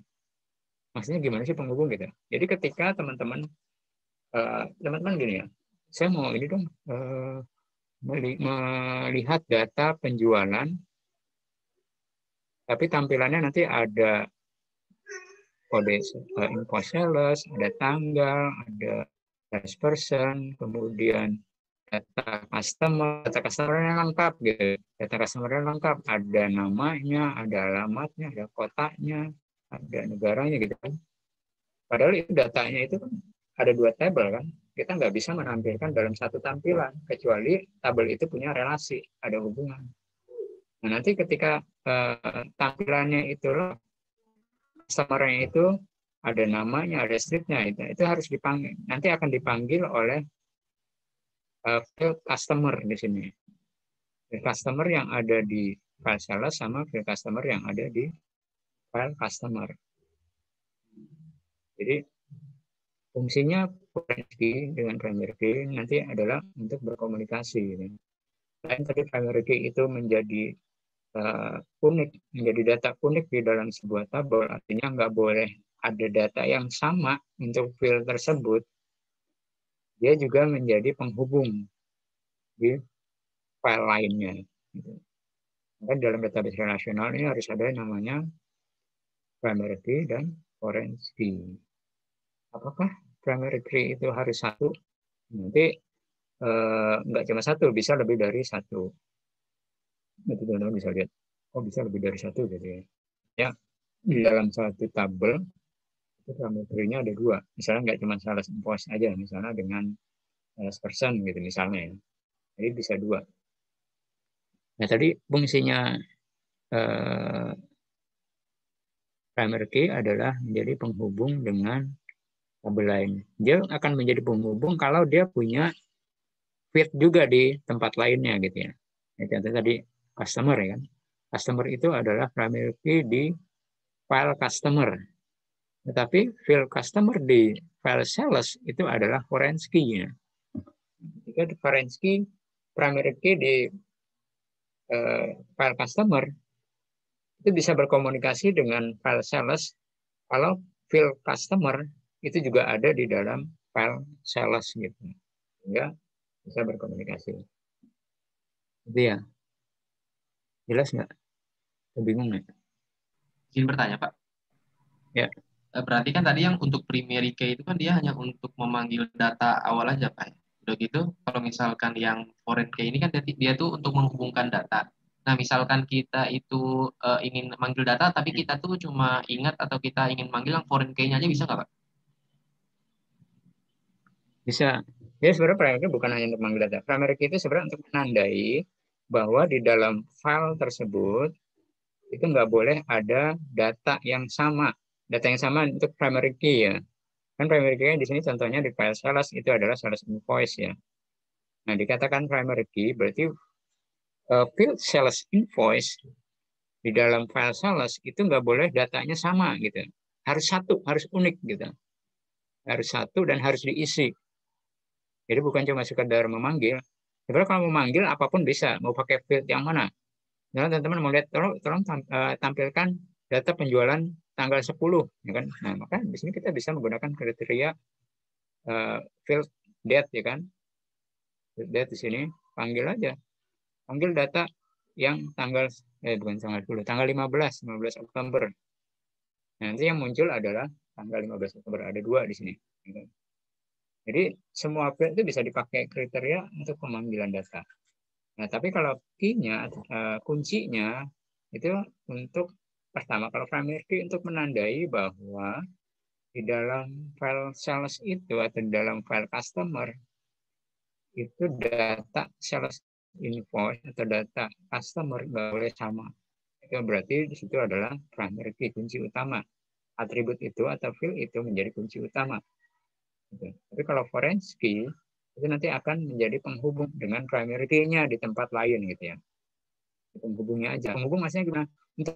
Maksudnya gimana sih penghubung gitu? Jadi ketika teman-teman gini ya, saya mau ini dong melihat data penjualan, tapi tampilannya nanti ada kode invoice sales, ada tanggal, ada price person, kemudian data customer-nya lengkap gitu. Data customer-nya lengkap, ada namanya, ada alamatnya, ada kotanya, ada negaranya gitu kan. Padahal itu datanya itu kan ada 2 tabel kan. Kita nggak bisa menampilkan dalam satu tampilan kecuali tabel itu punya relasi, ada hubungan. Nah, nanti ketika tampilannya itulah customer-nya itu ada namanya, ada streetnya, itu harus dipanggil. Nanti akan dipanggil oleh field customer di sini. Field customer yang ada di file sales sama field customer yang ada di file customer. Jadi fungsinya foreign key dengan primary key nanti adalah untuk berkomunikasi. Selain tadi primary key itu menjadi unik, menjadi data unik di dalam sebuah tabel, artinya nggak boleh ada data yang sama untuk field tersebut. Dia juga menjadi penghubung di file lainnya. Maka dalam database relasional ini harus ada namanya primary key dan foreign key. Apakah primary key itu harus satu? Nanti nggak cuma satu, bisa lebih dari satu. Nanti teman-teman bisa lihat, bisa lebih dari satu gitu ya. Ya, di dalam satu tabel itu primary key-nya ada 2. Misalnya nggak cuma sales invoice aja, misalnya dengan sales person gitu misalnya. Jadi bisa 2. Nah tadi fungsinya primary key adalah menjadi penghubung dengan tabel lain. Dia akan menjadi penghubung kalau dia punya feed juga di tempat lainnya gitu ya. Contoh tadi customer ya kan. Customer itu adalah primary key di file customer. Tetapi field customer di file sales itu adalah foreign key-nya. Jika di foreign key, primary key di file customer itu bisa berkomunikasi dengan file sales kalau field customer itu juga ada di dalam file sales gitu. Sehingga bisa berkomunikasi. Itu ya. Jelas nggak? Bingung nggak? Izin bertanya, Pak. Ya. Berarti kan tadi yang untuk primary key itu kan dia hanya untuk memanggil data awal aja, Pak. Udah gitu, kalau misalkan yang foreign key ini kan dia tuh untuk menghubungkan data. Nah, misalkan kita itu ingin manggil data, tapi kita tuh cuma ingat atau kita ingin manggil yang foreign key-nya aja, bisa nggak, Pak? Bisa. Jadi sebenarnya primary key bukan hanya untuk manggil data. Primary key itu sebenarnya untuk menandai bahwa di dalam file tersebut itu nggak boleh ada data yang sama. Data yang sama untuk primary key ya. Kan primary key di sini contohnya di file sales itu adalah sales invoice ya. Nah, dikatakan primary key berarti field sales invoice di dalam file sales itu nggak boleh datanya sama gitu. Harus satu, harus unik gitu. Harus satu dan harus diisi. Jadi bukan cuma sekedar memanggil. Sebenarnya kalau memanggil apapun bisa, mau pakai field yang mana. Nah, teman-teman mau lihat, tolong tampilkan data penjualan tanggal 10, ya kan? Nah, maka di sini kita bisa menggunakan kriteria field date, ya kan? Field date di sini, panggil aja. Panggil data yang tanggal, bukan tanggal 10, tanggal 15 Oktober. Nah, nanti yang muncul adalah tanggal 15 Oktober. Ada 2 di sini. Jadi semua field itu bisa dipakai kriteria untuk pemanggilan data. Nah, tapi kalau key-nya, kuncinya itu untuk pertama, kalau primary key untuk menandai bahwa di dalam file sales itu atau di dalam file customer itu data sales invoice atau data customer nggak boleh sama. Itu berarti di situ adalah primary key, kunci utama. Atribut itu atau field itu menjadi kunci utama. Tapi kalau foreign key itu nanti akan menjadi penghubung dengan primary key-nya di tempat lain gitu ya. Penghubungnya aja. Penghubung maksudnya gimana? Untuk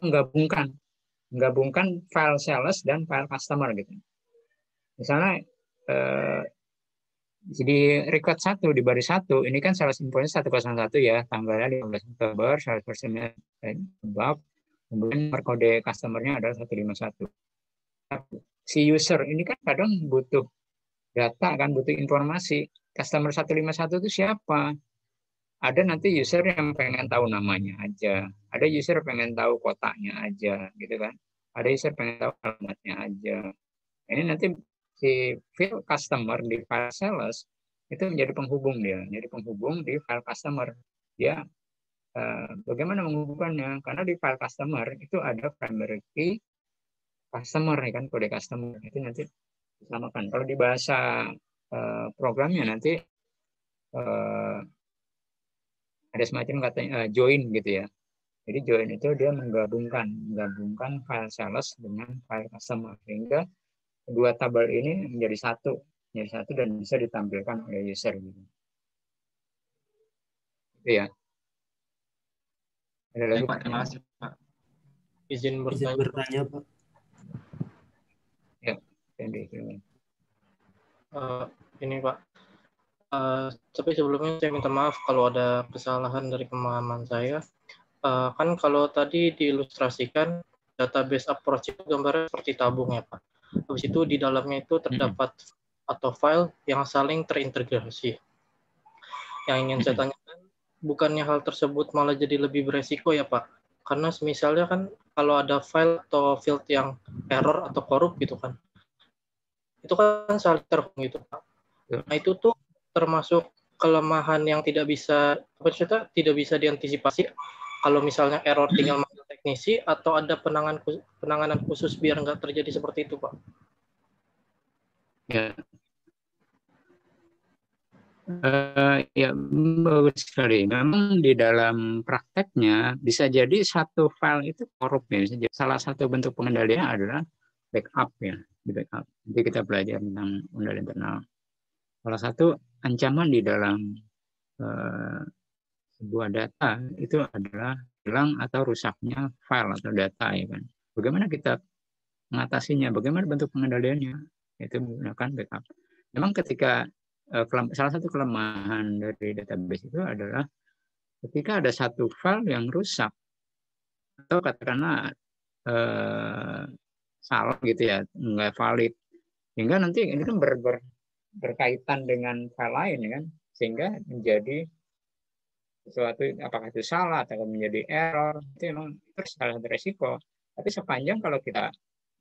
menggabungkan file sales dan file customer gitu. Misalnya di record 1 di baris 1 ini kan sales invoice 101 ya, tanggalnya 15 Oktober, sales personnya above, kemudian nomor kode customernya adalah 151. Si user ini kan kadang butuh data kan, butuh informasi. Customer 151 itu siapa? Ada nanti user yang pengen tahu namanya aja. Ada user pengen tahu kotaknya aja, gitu kan. Ada user pengen tahu alamatnya aja. Ini nanti si field customer di file sales itu menjadi penghubung dia. Jadi penghubung di file customer. Dia bagaimana menghubungkannya? Karena di file customer itu ada primary key customer, ya kan, kode customer. Itu nanti disamakan. Kalau di bahasa programnya nanti ada semacam katanya join gitu ya. Jadi join itu dia menggabungkan file sales dengan file customer sehingga kedua tabel ini menjadi satu dan bisa ditampilkan oleh user gitu. Itu ya. Ada lagi Pak, terima kasih Pak. Izin bertanya Pak. Ya, Randy. Ini Pak. Tapi sebelumnya saya minta maaf kalau ada kesalahan dari pemahaman saya. Kan kalau tadi diilustrasikan database approach itu gambarnya seperti tabung ya Pak. Habis itu di dalamnya itu terdapat atau file yang saling terintegrasi. Yang ingin saya tanyakan, bukannya hal tersebut malah jadi lebih beresiko ya Pak? Karena misalnya kan kalau ada file atau field yang error atau korup gitu kan, itu kan saling terhubung gitu Pak. Nah itu tuh termasuk kelemahan yang tidak bisa diantisipasi kalau misalnya error tinggal manggil teknisi, atau ada penanganan khusus biar nggak terjadi seperti itu Pak? Ya. Ya, bagus sekali. Memang di dalam prakteknya bisa jadi satu file itu korup ya. Salah satu bentuk pengendalian adalah backup ya, di backup. Nanti kita belajar tentang pengendalian internal. Salah satu ancaman di dalam sebuah data itu adalah hilang atau rusaknya file atau data ya kan. Bagaimana kita mengatasinya? Bagaimana bentuk pengendaliannya? Itu menggunakan backup. Memang ketika salah satu kelemahan dari database itu adalah ketika ada satu file yang rusak atau katakanlah salah gitu ya, nggak valid, sehingga nanti ini kan berkaitan dengan file lain ya kan, sehingga menjadi sesuatu apakah itu salah atau menjadi error, itu memang terus salah satu resiko. Tapi sepanjang kalau kita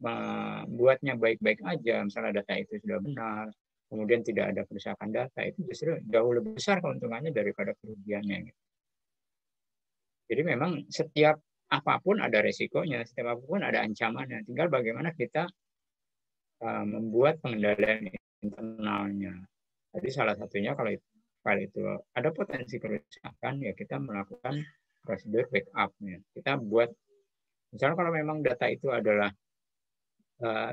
membuatnya baik-baik aja, misalnya data itu sudah benar, kemudian tidak ada kerusakan data, itu justru jauh lebih besar keuntungannya daripada kerugiannya. Jadi memang setiap apapun ada resikonya, setiap apapun ada ancamannya. Tinggal bagaimana kita membuat pengendalian internalnya. Jadi salah satunya kalau file itu ada potensi kerusakan, ya kita melakukan prosedur backupnya. Kita buat, misalnya kalau memang data itu adalah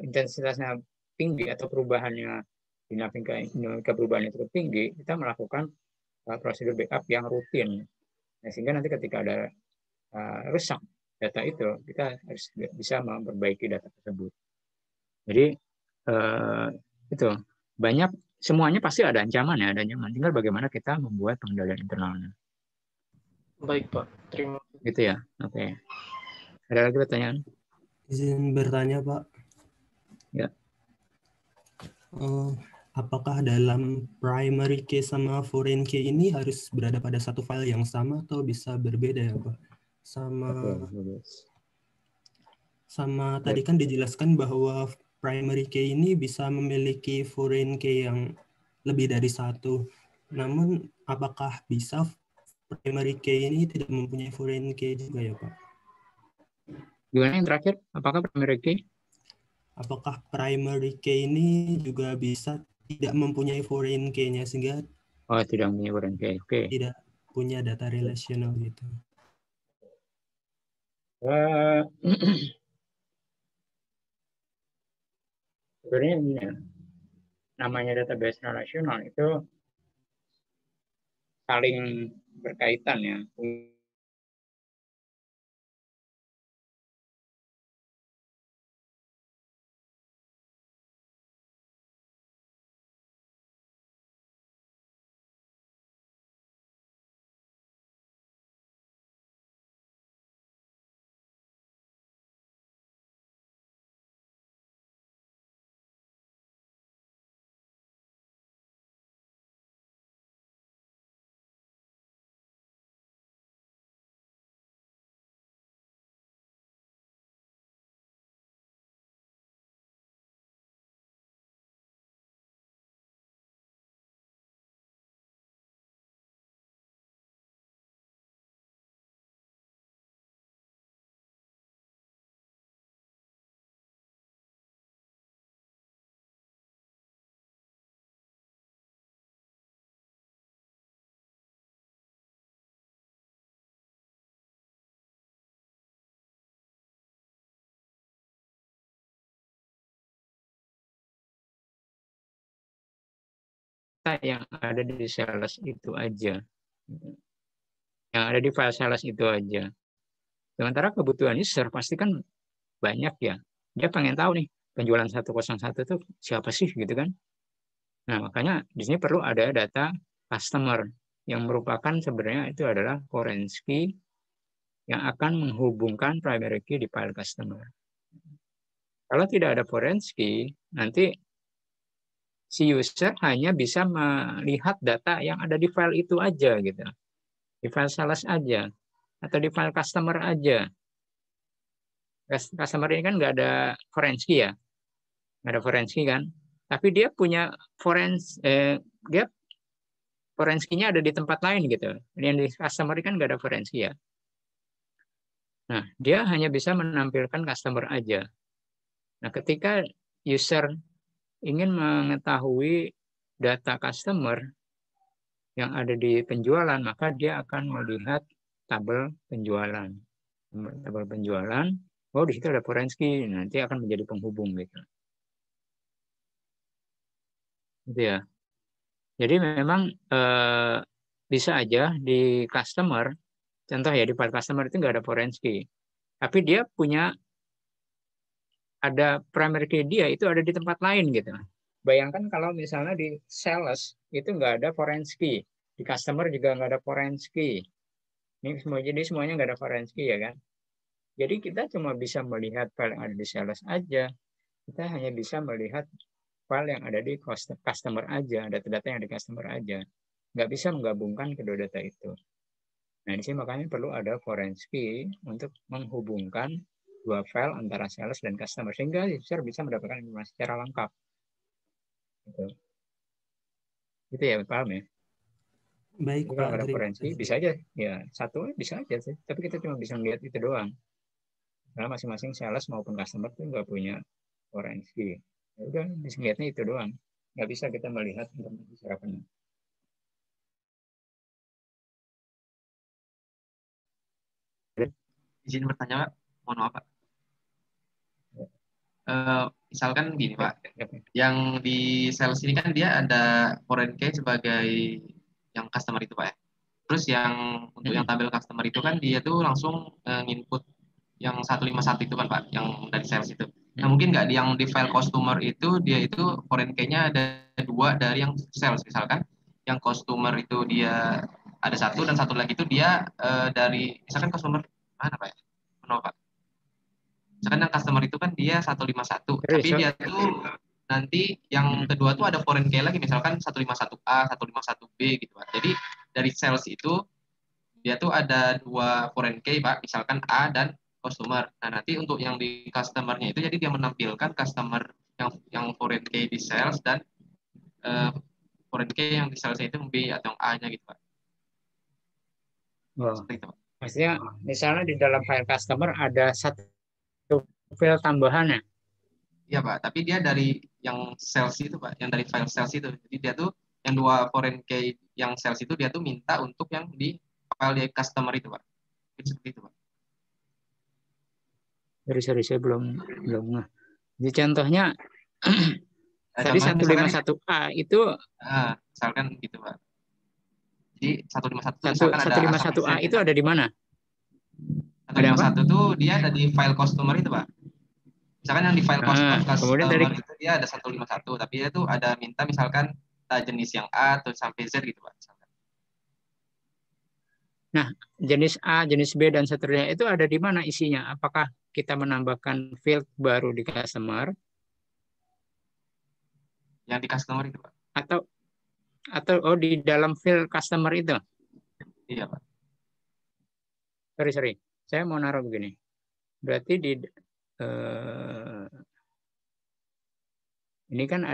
intensitasnya tinggi atau perubahannya dinamika perubahannya cukup tinggi, kita melakukan prosedur backup yang rutin. Nah, sehingga nanti ketika ada rusak data itu, kita harus bisa memperbaiki data tersebut. Jadi itu banyak, semuanya pasti ada ancaman ya, ada ancaman. Tinggal bagaimana kita membuat pengendalian internalnya. Baik Pak, terima kasih. Gitu ya, oke. Ada lagi pertanyaan? Izin bertanya Pak. Ya. Apakah dalam primary key sama foreign key ini harus berada pada satu file yang sama atau bisa berbeda ya Pak? Sama tadi kan dijelaskan bahwa primary key ini bisa memiliki foreign key yang lebih dari satu. Namun apakah bisa primary key ini tidak mempunyai foreign key juga ya Pak? Gimana yang terakhir? Apakah primary key? Apakah primary key ini juga bisa tidak mempunyai foreign key-nya sehingga tidak mempunyai foreign key. Oke. Tidak punya data relational gitu. Sebenarnya namanya database relational itu saling berkaitan ya. Yang ada di sales itu aja, yang ada di file sales itu aja. Sementara kebutuhan user pasti kan banyak ya. Dia pengen tahu nih penjualan 101 itu siapa sih gitu kan. Nah makanya di sini perlu ada data customer yang merupakan sebenarnya itu adalah foreign key yang akan menghubungkan primary key di file customer. Kalau tidak ada foreign key, nanti si user hanya bisa melihat data yang ada di file itu aja gitu. Di file sales aja atau di file customer aja. Customer ini kan nggak ada foreign key ya, nggak ada foreign key kan, tapi dia punya dia foreign key-nya ada di tempat lain gitu. Yang di customer kan nggak ada foreign key ya. Nah, dia hanya bisa menampilkan customer aja. Nah, ketika user ingin mengetahui data customer yang ada di penjualan, maka dia akan melihat tabel penjualan. Tabel penjualan, oh di situ ada foreign key, nanti akan menjadi penghubung gitu. Gitu ya. Jadi memang bisa aja di customer, contoh ya di file customer itu nggak ada foreign key, tapi dia punya ada primary key dia itu ada di tempat lain gitu. Bayangkan kalau misalnya di sales itu nggak ada foreign key, di customer juga nggak ada foreign key. Ini semua, jadi semuanya nggak ada foreign key ya kan. Jadi kita cuma bisa melihat file yang ada di sales aja. Kita hanya bisa melihat file yang ada di customer aja, data-data yang ada di customer aja. Nggak bisa menggabungkan kedua data itu. Nah, di sini makanya perlu ada foreign key untuk menghubungkan dua file antara sales dan customer sehingga user bisa mendapatkan informasi secara lengkap. Gitu ya, paham ya? Baik, Jadi kalau Pak. ada Terima foren key kasih. bisa aja, ya satu bisa aja sih. Tapi kita cuma bisa lihat itu doang. Karena masing-masing sales maupun customer tuh nggak punya foren key. Ya udah, bisa lihatnya itu doang. Nggak bisa kita melihat informasi secara penuh. Izin bertanya, Pak. Mohon maaf, Pak. Misalkan gini, Pak. Yang di sales ini kan dia ada foreign key sebagai yang customer itu, Pak ya. Terus yang untuk yang tabel customer itu kan dia tuh langsung nginput yang 151 itu kan, Pak, yang dari sales itu. Nah, mungkin nggak yang di file customer itu dia itu foreign key-nya ada 2 dari yang sales. Misalkan yang customer itu dia ada 1 dan 1 lagi itu dia dari misalkan customer mana, Pak ya? Mana, Pak? Misalkan yang customer itu kan dia 151, tapi dia tuh nanti yang kedua tuh ada foreign key lagi, misalkan 151A, 151B gitu, Pak. Jadi dari sales itu dia tuh ada 2 foreign key, Pak, misalkan A dan customer. Nah, nanti untuk yang di customer-nya itu jadi dia menampilkan customer yang foreign key di sales dan foreign key yang di sales itu B atau yang A-nya gitu, Pak. Oh. Seperti itu, Pak. Maksudnya misalnya di dalam file customer ada satu file tambahannya. Iya, Pak, tapi dia dari yang sales itu, Pak, yang dari file sales itu. Jadi dia tuh yang 2 foreign key yang sales itu dia tuh minta untuk yang di file di customer itu, Pak. Seperti itu, Pak. Sorry, saya belum. Jadi contohnya tadi 151A itu misalkan gitu, Pak. Jadi 151A itu ada di mana? 151 tuh dia ada di file customer itu, Pak. Misalkan yang di file customer itu dia ada 151, tapi dia tuh ada minta misalkan jenis yang A atau sampai Z gitu, Pak. Misalkan. Nah, jenis A, jenis B, dan seterusnya itu ada di mana isinya? Apakah kita menambahkan field baru di customer? Yang di customer itu, Pak. Atau di dalam field customer itu? Iya, Pak. Sorry. Saya mau naruh begini. Berarti ini kan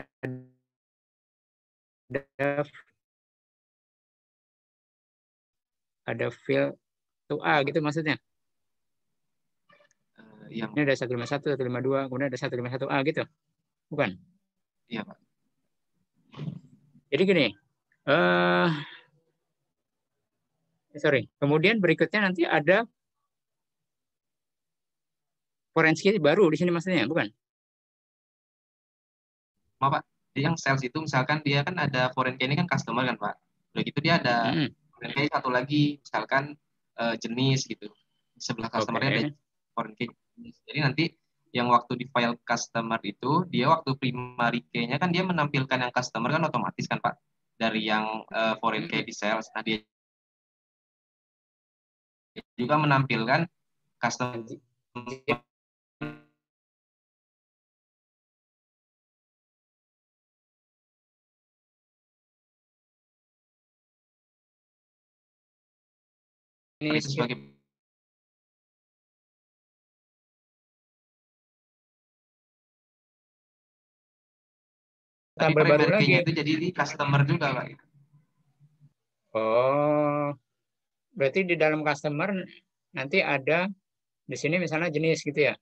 ada field to A gitu maksudnya? Iya. Ini ada 151, 152, kemudian ada 151A gitu? Bukan? Iya, Pak. Jadi gini, kemudian berikutnya nanti ada foreign key baru di sini maksudnya, bukan? Maaf, Pak. Yang sales itu misalkan dia kan ada foreign key ini kan customer kan, Pak. Udah gitu dia ada foreign key satu lagi, misalkan jenis gitu. Di sebelah customernya ada foreign key. Jadi nanti yang waktu di file customer itu, dia waktu primary key-nya kan dia menampilkan yang customer kan otomatis kan, Pak. Dari yang foreign key di sales. Nah, dia juga menampilkan customer ini sebagai tabel baru lagi itu jadi di customer juga, Pak. Oh, berarti di dalam customer nanti ada di sini misalnya jenis gitu ya?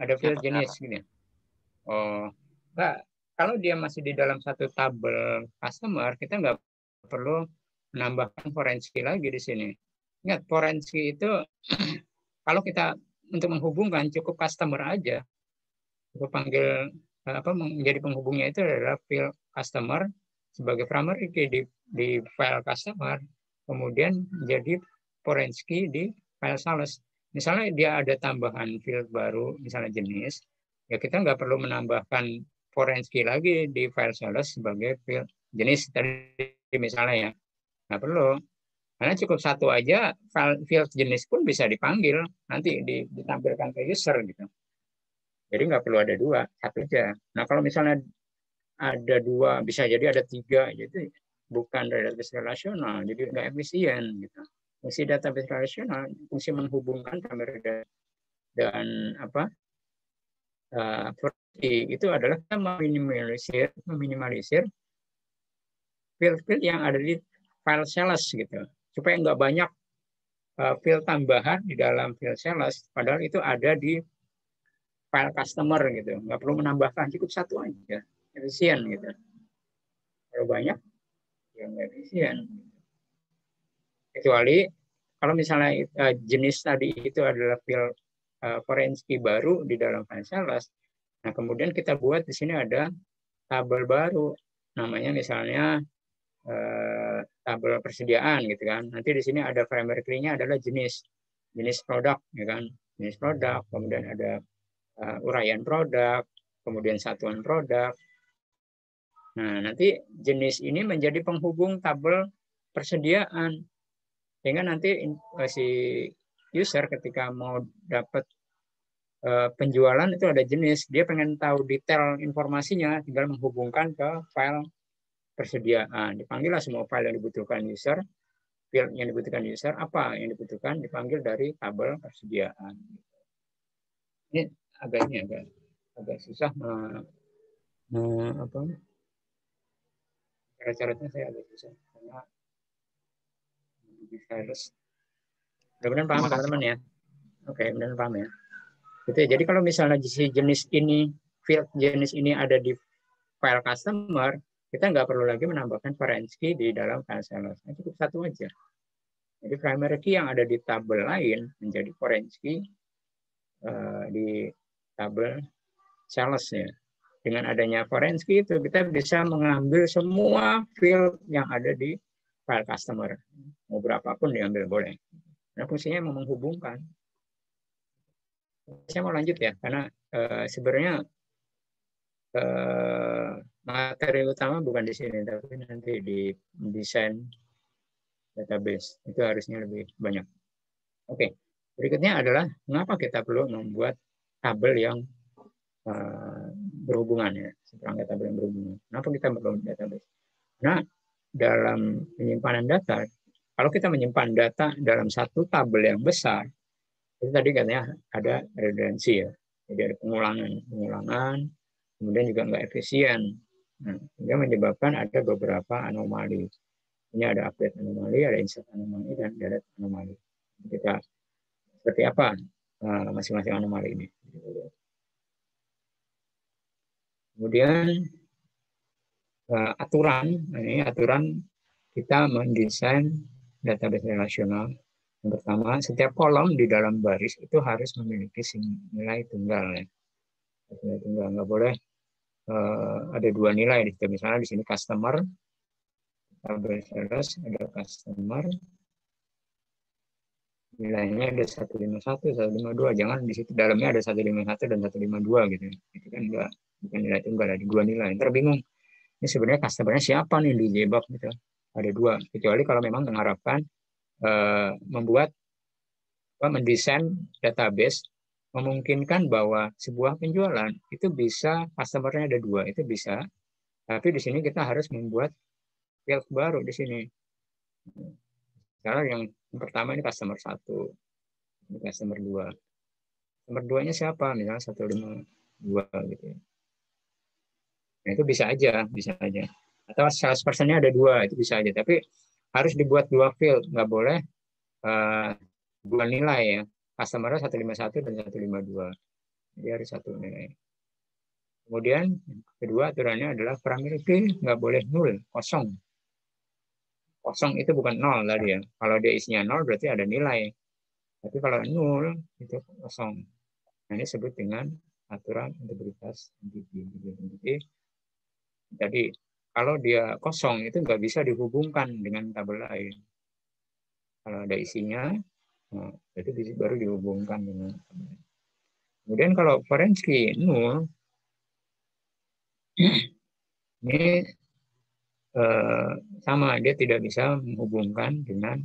Ada field jenis gitu. Oh, enggak. Kalau dia masih di dalam satu tabel customer, kita nggak perlu menambahkan foreign key lagi di sini. Ingat, foreign key itu kalau kita untuk menghubungkan cukup customer aja. Cukup panggil menjadi penghubungnya itu adalah field customer sebagai primary key di file customer, kemudian jadi foreign key di file sales. Misalnya dia ada tambahan field baru, misalnya jenis, ya kita nggak perlu menambahkan foreign key lagi di file sales sebagai field jenis tadi misalnya ya, nggak perlu. Karena cukup satu aja field jenis pun bisa dipanggil nanti ditampilkan ke user gitu. Jadi nggak perlu ada 2, 1 aja. Nah kalau misalnya ada 2, bisa jadi ada 3, jadi bukan database relasional, jadi nggak efisien gitu. Fungsi database relasional, fungsi menghubungkan kamera dan itu adalah kita meminimalisir field yang ada di file sales gitu, supaya nggak banyak field tambahan di dalam field sales, padahal itu ada di file customer gitu, nggak perlu menambahkan, cukup satu aja, efisien gitu. Kalau banyak, ya nggak efisien. Kecuali kalau misalnya jenis tadi itu adalah field foreign key baru di dalam file sales, nah kemudian kita buat di sini ada tabel baru, namanya misalnya tabel persediaan gitu kan. Nanti di sini ada primary key-nya adalah jenis produk, ya kan, jenis produk, kemudian ada uraian produk, kemudian satuan produk. Nah, nanti jenis ini menjadi penghubung tabel persediaan. Sehingga nanti si user ketika mau dapat penjualan itu ada jenis, dia pengen tahu detail informasinya, tinggal menghubungkan ke file persediaan. Dipanggillah semua file yang dibutuhkan user, field yang dibutuhkan user, apa yang dibutuhkan dipanggil dari tabel persediaan. Ini agak susah cara-caranya saya agak susah karena virus. Mudah-mudahan paham teman-teman ya. Oke, mudah-mudahan paham ya. Gitu ya. Jadi kalau misalnya jenis ini, field jenis ini ada di file customer, kita nggak perlu lagi menambahkan foreign key di dalam file sales. Nah, cukup satu aja. Jadi primary key yang ada di tabel lain menjadi foreign key di tabel sales ya. Dengan adanya foreign key itu kita bisa mengambil semua field yang ada di file customer. Mau berapapun diambil boleh. Nah, fungsinya memang menghubungkan. Saya mau lanjut ya, karena sebenarnya materi utama bukan di sini, tapi nanti di desain database. Itu harusnya lebih banyak. Oke, berikutnya adalah mengapa kita perlu membuat tabel yang berhubungan ya, seperangkat tabel yang berhubungan. Kenapa kita perlu database? Nah, dalam penyimpanan data, kalau kita menyimpan data dalam satu tabel yang besar, itu tadi katanya ada redundancy ya, jadi ada pengulangan, kemudian juga nggak efisien, sehingga menyebabkan ada beberapa anomali. Ini ada update anomali, ada insert anomali, dan delete anomali. Kita seperti apa masing-masing anomali ini? Kemudian aturan kita mendesain database relasional. Yang pertama, setiap kolom di dalam baris itu harus memiliki nilai tunggal ya. Nilai tunggal, nggak boleh ada dua nilai. Misalnya di sini customer, database sales ada customer, nilainya ada 151, 152. Jangan di situ dalamnya ada 151 dan 152 gitu. Itu kan enggak, bukan nilai tunggal, ada dua nilai. Ntar bingung. Ini sebenarnya customer-nya siapa nih di jebak gitu. Ada dua. Kecuali kalau memang mengharapkan mendesain database memungkinkan bahwa sebuah penjualan itu bisa customer-nya ada dua, itu bisa. Tapi di sini kita harus membuat field baru di sini. Sekarang yang pertama ini customer 1, ini customer 2. Customer 2-nya siapa? Misalnya 152 gitu ya. Nah, itu bisa aja. Atau salesperson-nya ada dua, itu bisa aja. Tapi harus dibuat dua field, nggak boleh dua nilai ya. Customer 151 dan 152. Jadi harus satu nilai. Kemudian kedua aturannya adalah primary key nggak boleh null, kosong. Kosong itu bukan nol tadi ya. Kalau dia isinya nol berarti ada nilai. Tapi kalau nol itu kosong. Nah, ini disebut dengan aturan integritas entity. Jadi kalau dia kosong itu nggak bisa dihubungkan dengan tabel lain. Kalau ada isinya, nah, itu baru dihubungkan dengan tabel lain. Kemudian kalau foreign key null, ini sama, dia tidak bisa menghubungkan dengan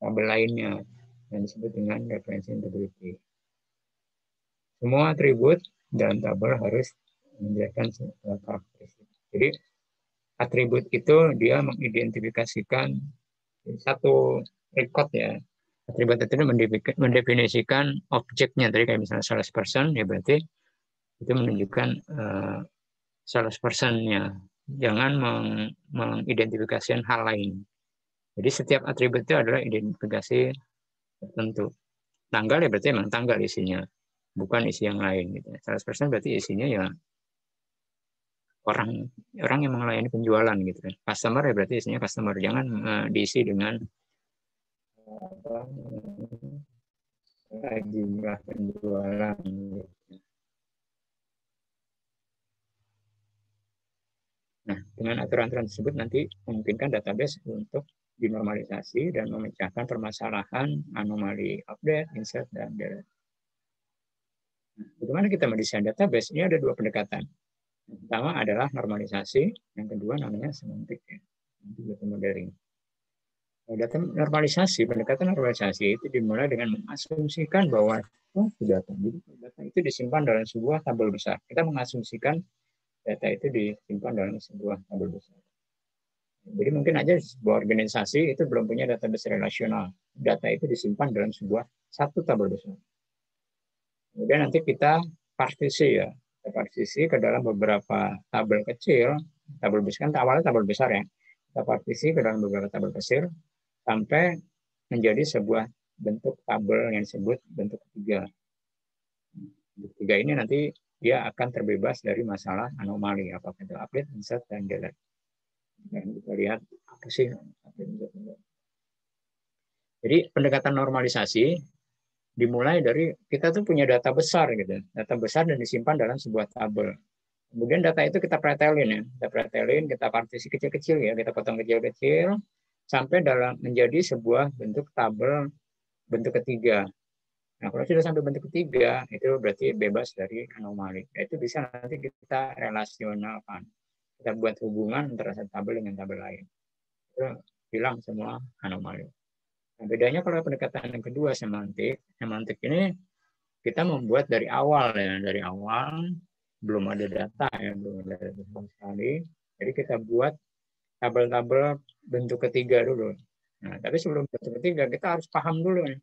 tabel lainnya yang disebut dengan reference integrity. Semua atribut dalam tabel harus menjelaskan karakteristik. Jadi atribut itu dia mengidentifikasikan satu record ya. Atribut itu mendefinisikan objeknya. Tadi kayak misalnya salesperson, ya berarti itu menunjukkan salesperson-nya. jangan mengidentifikasikan hal lain. Jadi setiap atribut itu adalah identifikasi tertentu. Tanggal ya berarti memang tanggal isinya, bukan isi yang lain. Gitu. 100% berarti isinya ya orang yang melayani penjualan gitu. Customer ya berarti isinya customer. Jangan diisi dengan jumlah penjualan. Nah, dengan aturan-aturan tersebut nanti memungkinkan database untuk dinormalisasi dan memecahkan permasalahan anomali update, insert, dan delete. Nah, bagaimana kita mendesain database? Ini ada dua pendekatan. Yang pertama adalah normalisasi, yang kedua namanya semantik. Data modeling. Data normalisasi, pendekatan normalisasi itu dimulai dengan mengasumsikan bahwa data itu disimpan dalam sebuah tabel besar. Kita mengasumsikan data itu disimpan dalam sebuah tabel besar. Jadi mungkin aja sebuah organisasi itu belum punya database relasional. Data itu disimpan dalam satu tabel besar. Kemudian nanti kita partisi ya. Kita partisi ke dalam beberapa tabel kecil. Tabel besar kan awalnya tabel besar ya. Kita partisi ke dalam beberapa tabel kecil sampai menjadi sebuah bentuk tabel yang disebut bentuk ketiga. Bentuk ketiga ini nanti dia akan terbebas dari masalah anomali, apakah itu update, insert, dan delete. Dan kita lihat apa sih. Jadi pendekatan normalisasi dimulai dari kita tuh punya data besar gitu, data besar dan disimpan dalam sebuah tabel. Kemudian data itu kita pretelin ya, kita partisi kecil-kecil ya, kita potong kecil-kecil sampai menjadi sebuah bentuk tabel bentuk ketiga. Nah, kalau sudah sampai bentuk ketiga, itu berarti bebas dari anomali. Itu bisa nanti kita relasionalkan. Kita buat hubungan antara satu tabel dengan tabel lain. Itu hilang semua anomali. Nah, bedanya kalau pendekatan yang kedua, semantik. Semantik ini kita membuat dari awal ya. Dari awal belum ada data ya, belum ada data sama sekali. Jadi kita buat tabel-tabel bentuk ketiga dulu. Nah, tapi sebelum bentuk ketiga kita harus paham dulu ya.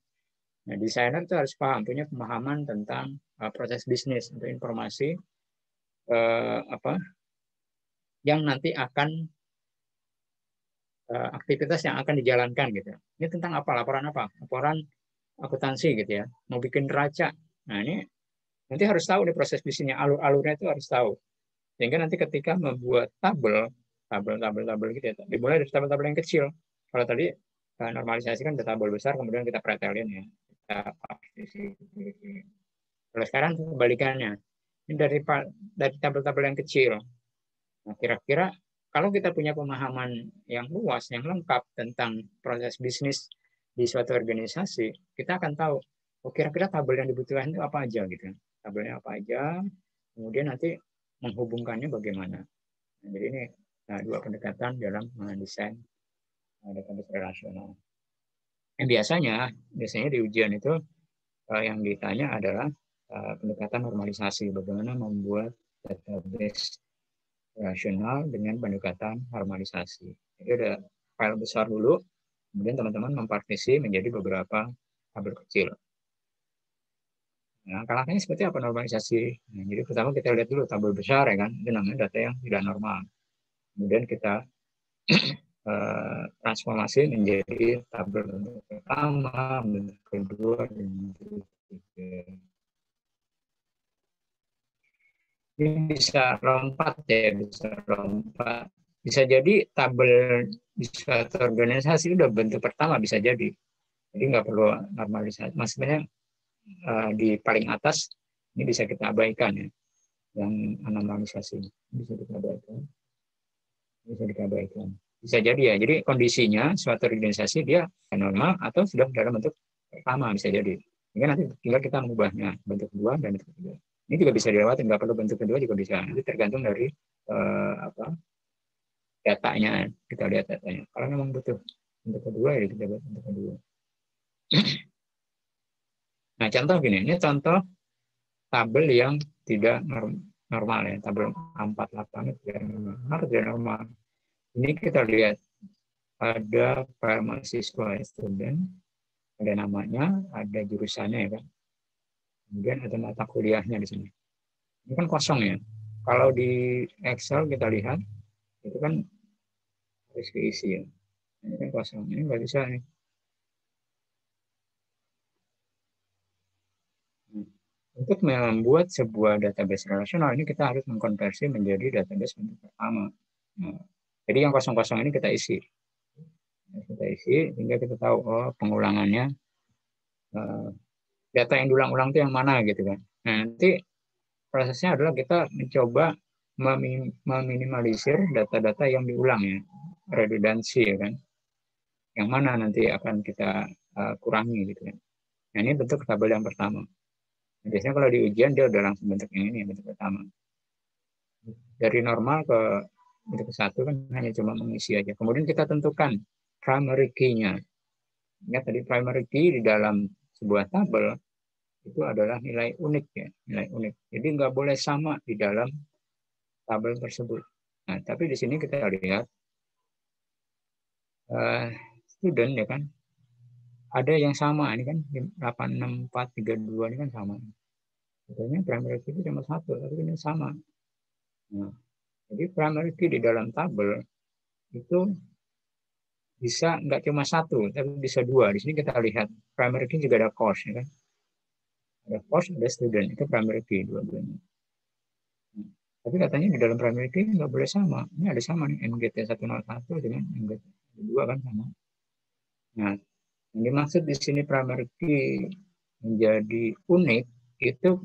Nah, desainer itu harus paham, punya pemahaman tentang proses bisnis atau informasi yang nanti akan aktivitas yang akan dijalankan gitu. Ini tentang apa? Laporan apa? Laporan akuntansi gitu ya. Mau bikin neraca. Nah, ini nanti harus tahu nih proses bisnisnya, alur-alurnya itu harus tahu. Sehingga nanti ketika membuat tabel gitu ya, dimulai dari tabel-tabel yang kecil. Kalau tadi normalisasi kan tabel besar, kemudian kita pretelin ya. Kalau sekarang kebalikannya, ini dari tabel-tabel yang kecil. Nah, kira-kira kalau kita punya pemahaman yang luas, yang lengkap tentang proses bisnis di suatu organisasi, kita akan tahu, kira-kira tabel yang dibutuhkan itu apa aja gitu. Tabelnya apa aja, kemudian nanti menghubungkannya bagaimana. Nah, jadi ini dua pendekatan dalam mendesain database relasional. Biasanya di ujian itu yang ditanya adalah pendekatan normalisasi, bagaimana membuat database relasional dengan pendekatan normalisasi. Jadi ada file besar dulu, kemudian teman-teman mempartisi menjadi beberapa tabel kecil. Nah, langkah-langkahnya seperti apa normalisasi? Nah, jadi pertama kita lihat dulu tabel besar ya kan, itu namanya data yang tidak normal. Kemudian kita transformasi menjadi tabel bentuk pertama, bentuk kedua, dan bentuk ketiga. Ini bisa lompat ya, bisa jadi tabel di suatu organisasi udah bentuk pertama bisa jadi. Jadi nggak perlu normalisasi. Maksudnya di paling atas ini bisa kita abaikan ya, yang normalisasi bisa kita abaikan. Bisa jadi ya. Jadi kondisinya suatu organisasi dia normal atau sudah dalam bentuk pertama bisa jadi. Ini nanti tinggal kita mengubahnya bentuk kedua dan bentuk ketiga. Ini juga bisa dilewati, nggak perlu bentuk kedua juga bisa. Itu tergantung dari datanya. Kita lihat datanya. Kalau memang butuh bentuk kedua, ya kita buat bentuk kedua. Nah, contoh gini. Ini contoh tabel yang tidak normal ya. Tabel 48 itu tidak normal. Ini kita lihat ada file mahasiswa student, ada namanya, ada jurusannya ya kan. Kemudian ada mata kuliahnya di sini. Ini kan kosong ya. Kalau di Excel kita lihat, itu kan harus keisi ya. Ini kan kosong, ini nggak bisa nih. Untuk membuat sebuah database relasional ini kita harus mengkonversi menjadi database bentuk pertama. Nah, jadi yang kosong-kosong ini kita isi. Kita isi sehingga kita tahu oh pengulangannya data yang diulang-ulang itu yang mana gitu kan. Nah, nanti prosesnya adalah kita mencoba meminimalisir data-data yang diulang ya, redundansi ya kan. Yang mana nanti akan kita kurangi gitu kan. Nah, ini bentuk tabel yang pertama. Biasanya kalau di ujian dia udah langsung bentuk yang ini, bentuk pertama. Dari normal ke bentuk satu kan hanya cuma mengisi aja. Kemudian kita tentukan primary key-nya. Ya, tadi primary key di dalam sebuah tabel itu adalah nilai unik ya, nilai unik. Jadi nggak boleh sama di dalam tabel tersebut. Nah, tapi di sini kita lihat student ya kan, ada yang sama ini kan 86432 ini kan sama. Sebetulnya primary key itu cuma satu, tapi ini sama. Nah, jadi primary key di dalam tabel itu bisa nggak cuma satu, tapi bisa dua. Di sini kita lihat primary key juga ada course, ya kan? Ada course, ada student, itu primary key dua-duanya. Nah, tapi katanya di dalam primary key nggak boleh sama. Ini ada sama nih, MGT 101 dengan MGT 2 kan sama. Nah, yang dimaksud di sini primary key menjadi unik, itu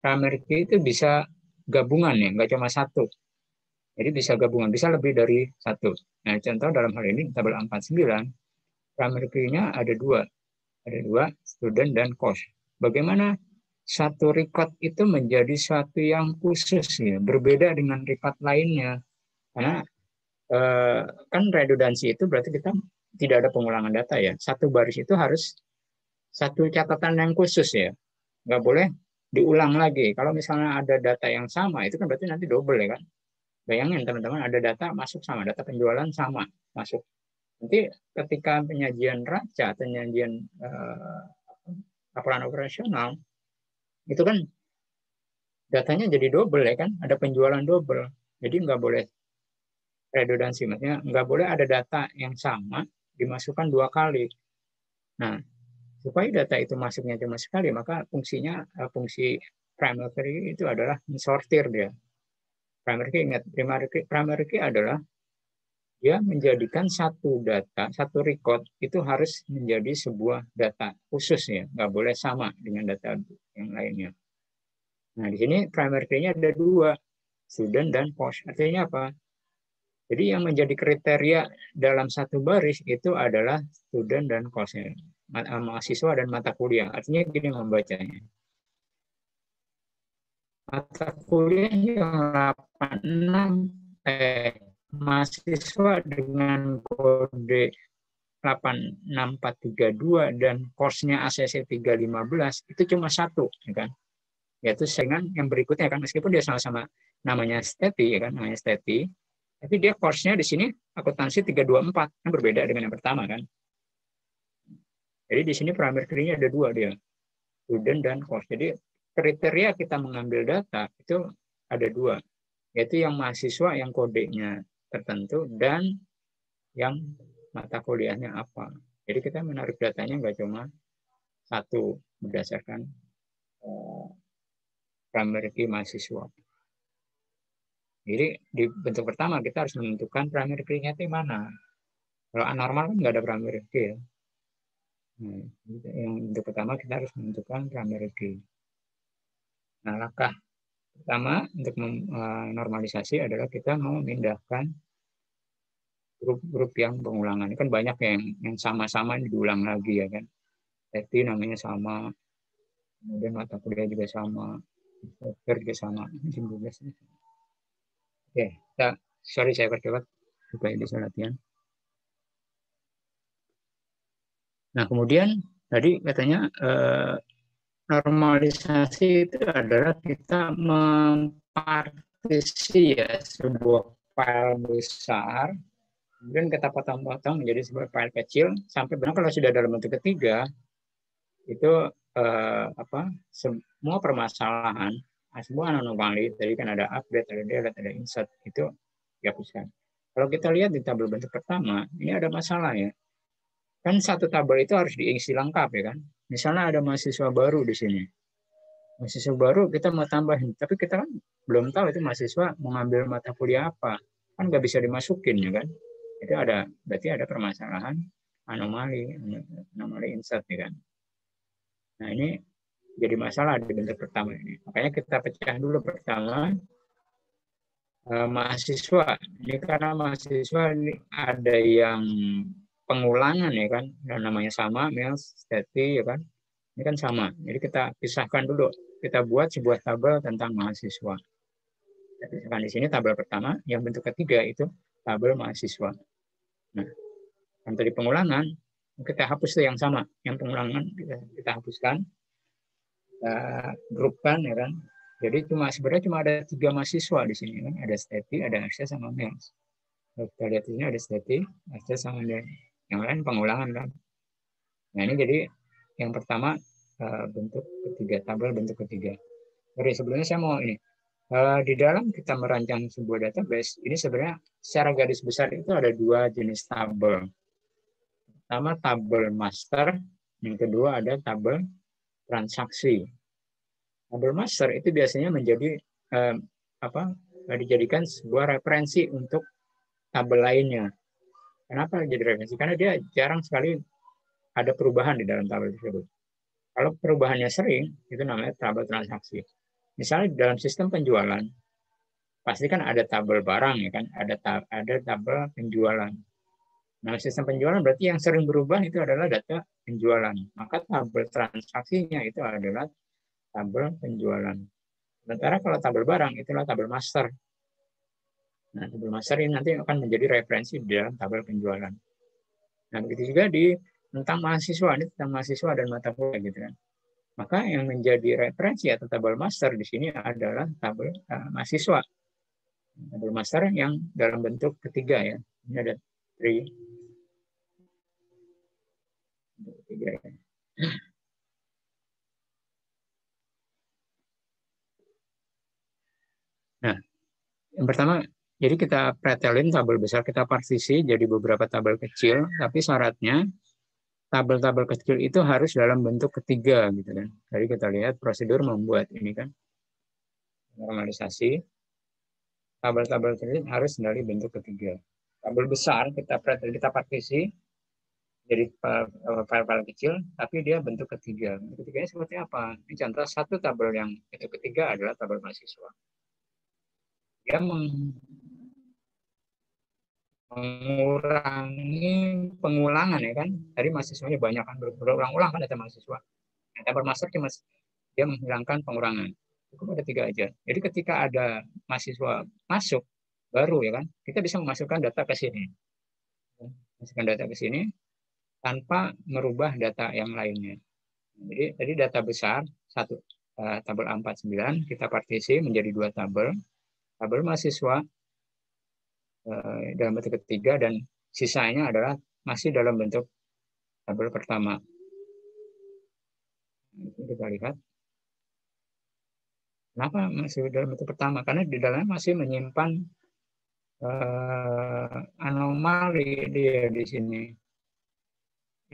primary key itu bisa gabungan ya, nggak cuma satu. Jadi bisa gabungan, bisa lebih dari satu. Nah, contoh dalam hal ini tabel 49, primary key-nya ada dua, student dan course. Bagaimana satu record itu menjadi suatu yang khusus ya, berbeda dengan record lainnya. Karena kan redundansi itu berarti kita tidak ada pengulangan data ya. Satu baris itu harus satu catatan yang khusus ya, nggak boleh diulang lagi. Kalau misalnya ada data yang sama, itu kan berarti nanti double ya kan. Bayangin teman-teman, ada data masuk sama, data penjualan sama masuk. Nanti ketika penyajian raca, penyajian laporan operasional, itu kan datanya jadi double ya kan, ada penjualan double. Jadi nggak boleh redundansi, maksudnya nggak boleh ada data yang sama dimasukkan dua kali. Nah, supaya data itu masuknya cuma sekali, maka fungsinya fungsi primary itu adalah mensortir dia. Primary key, ingat, primary key adalah dia menjadikan satu data, satu record itu harus menjadi sebuah data khusus ya, nggak boleh sama dengan data yang lainnya. Nah, di sini primary key-nya ada dua, student dan course. Artinya apa? Jadi yang menjadi kriteria dalam satu baris itu adalah student dan course, mahasiswa dan mata kuliah. Artinya gini membacanya. Mata kuliah yang 86 mahasiswa dengan kode 86432 dan course-nya ACC 315 itu cuma satu, ya kan? Yaitu saingan yang berikutnya kan, meskipun dia sama-sama namanya STETI ya kan, namanya STETI, tapi dia course-nya di sini akuntansi 324, kan berbeda dengan yang pertama kan. Jadi di sini primary key-nya ada dua dia, student dan course. Jadi kriteria kita mengambil data itu ada dua, yaitu yang mahasiswa yang kodenya tertentu dan yang mata kuliahnya apa. Jadi kita menarik datanya nggak cuma satu berdasarkan primary key mahasiswa. Jadi di bentuk pertama kita harus menentukan primary key-nya itu mana. Kalau anormal kan nggak ada primary key ya. Nah, yang bentuk pertama kita harus menentukan primary key. Nah, langkah pertama untuk normalisasi adalah kita mau memindahkan grup-grup yang pengulangan. Ini kan banyak yang sama-sama diulang lagi ya kan. Tapi namanya sama, kemudian mata kuliah juga sama, software juga sama. Oke, sorry saya percepat supaya bisa latihan. Nah, kemudian tadi katanya normalisasi itu adalah kita mempartisi ya sebuah file besar, kemudian kita potong-potong menjadi sebuah file kecil sampai benar kalau sudah dalam bentuk ketiga itu semua permasalahan, semua anomali, tadi kan ada update, ada delete, ada insert, itu dihapuskan. Kalau kita lihat di tabel bentuk pertama, ini ada masalah ya. Kan satu tabel itu harus diisi lengkap ya kan. Misalnya ada mahasiswa baru di sini. Mahasiswa baru kita mau tambahin, tapi kita kan belum tahu itu mahasiswa mau ngambil mata kuliah apa. Kan nggak bisa dimasukin ya kan. Itu berarti ada permasalahan anomali insert ya kan. Nah ini jadi masalah di bentuk pertama ini. Makanya kita pecah dulu pertama mahasiswa. Ini karena mahasiswa ini ada yang pengulangan ya kan, dan namanya sama, Mils, Steti ya kan. Ini kan sama. Jadi kita pisahkan dulu. Kita buat sebuah tabel tentang mahasiswa. Kita pisahkan di sini tabel pertama, yang bentuk ketiga itu tabel mahasiswa. Nah, yang tadi pengulangan, kita hapus tuh yang sama. Yang pengulangan kita hapuskan. Grupkan ya kan. Jadi sebenarnya cuma ada 3 mahasiswa di sini kan. Ada Steti, ada Aksya sama Mils. Kita lihat di sini ada Steti, Aksya sama Mils. Yang lain pengulangan kan. Nah ini jadi yang pertama bentuk ketiga, tabel bentuk ketiga. Jadi sebelumnya saya mau ini di dalam kita merancang sebuah database ini sebenarnya secara garis besar itu ada 2 jenis tabel. Pertama tabel master, yang kedua ada tabel transaksi. Tabel master itu biasanya menjadi dijadikan sebuah referensi untuk tabel lainnya. Kenapa jadi referensi? Karena dia jarang sekali ada perubahan di dalam tabel tersebut. Kalau perubahannya sering, itu namanya tabel transaksi. Misalnya dalam sistem penjualan, pasti kan ada tabel barang ya kan, ada tabel penjualan. Nah, sistem penjualan berarti yang sering berubah itu adalah data penjualan. Maka tabel transaksinya itu adalah tabel penjualan. Sementara kalau tabel barang itulah tabel master. Nah, tabel master ini nanti akan menjadi referensi di dalam tabel penjualan. Nah, begitu juga tentang mahasiswa, ini tentang mahasiswa dan mata kuliah gitu kan. Maka yang menjadi referensi atau tabel master di sini adalah tabel mahasiswa. Tabel master yang dalam bentuk ketiga ya. Ini ada 3. Bentuk ketiga ya. Nah, yang pertama, jadi kita pretelin tabel besar, kita partisi jadi beberapa tabel kecil, tapi syaratnya tabel-tabel kecil itu harus dalam bentuk ketiga gitu kan. Jadi kita lihat prosedur membuat ini kan normalisasi. Tabel-tabel kecil harus dari bentuk ketiga. Tabel besar kita partisi jadi file-file kecil, tapi dia bentuk ketiga. Bentuk ketiganya seperti apa? Ini contoh satu tabel yang bentuk ketiga adalah tabel mahasiswa. Dia mengurangi pengulangan ya kan. Tadi mahasiswanya banyak kan, berulang-ulang kan data mahasiswa. Nah, tabel master dia menghilangkan pengurangan. Cukup ada 3 aja. Jadi ketika ada mahasiswa masuk baru ya kan, kita bisa memasukkan data ke sini. Masukkan data ke sini tanpa merubah data yang lainnya. Jadi tadi data besar tabel A49 kita partisi menjadi 2 tabel. Tabel mahasiswa dalam bentuk ketiga dan sisanya adalah masih dalam bentuk tabel pertama. Kita lihat. Kenapa masih dalam bentuk pertama? Karena di dalamnya masih menyimpan anomali dia di sini.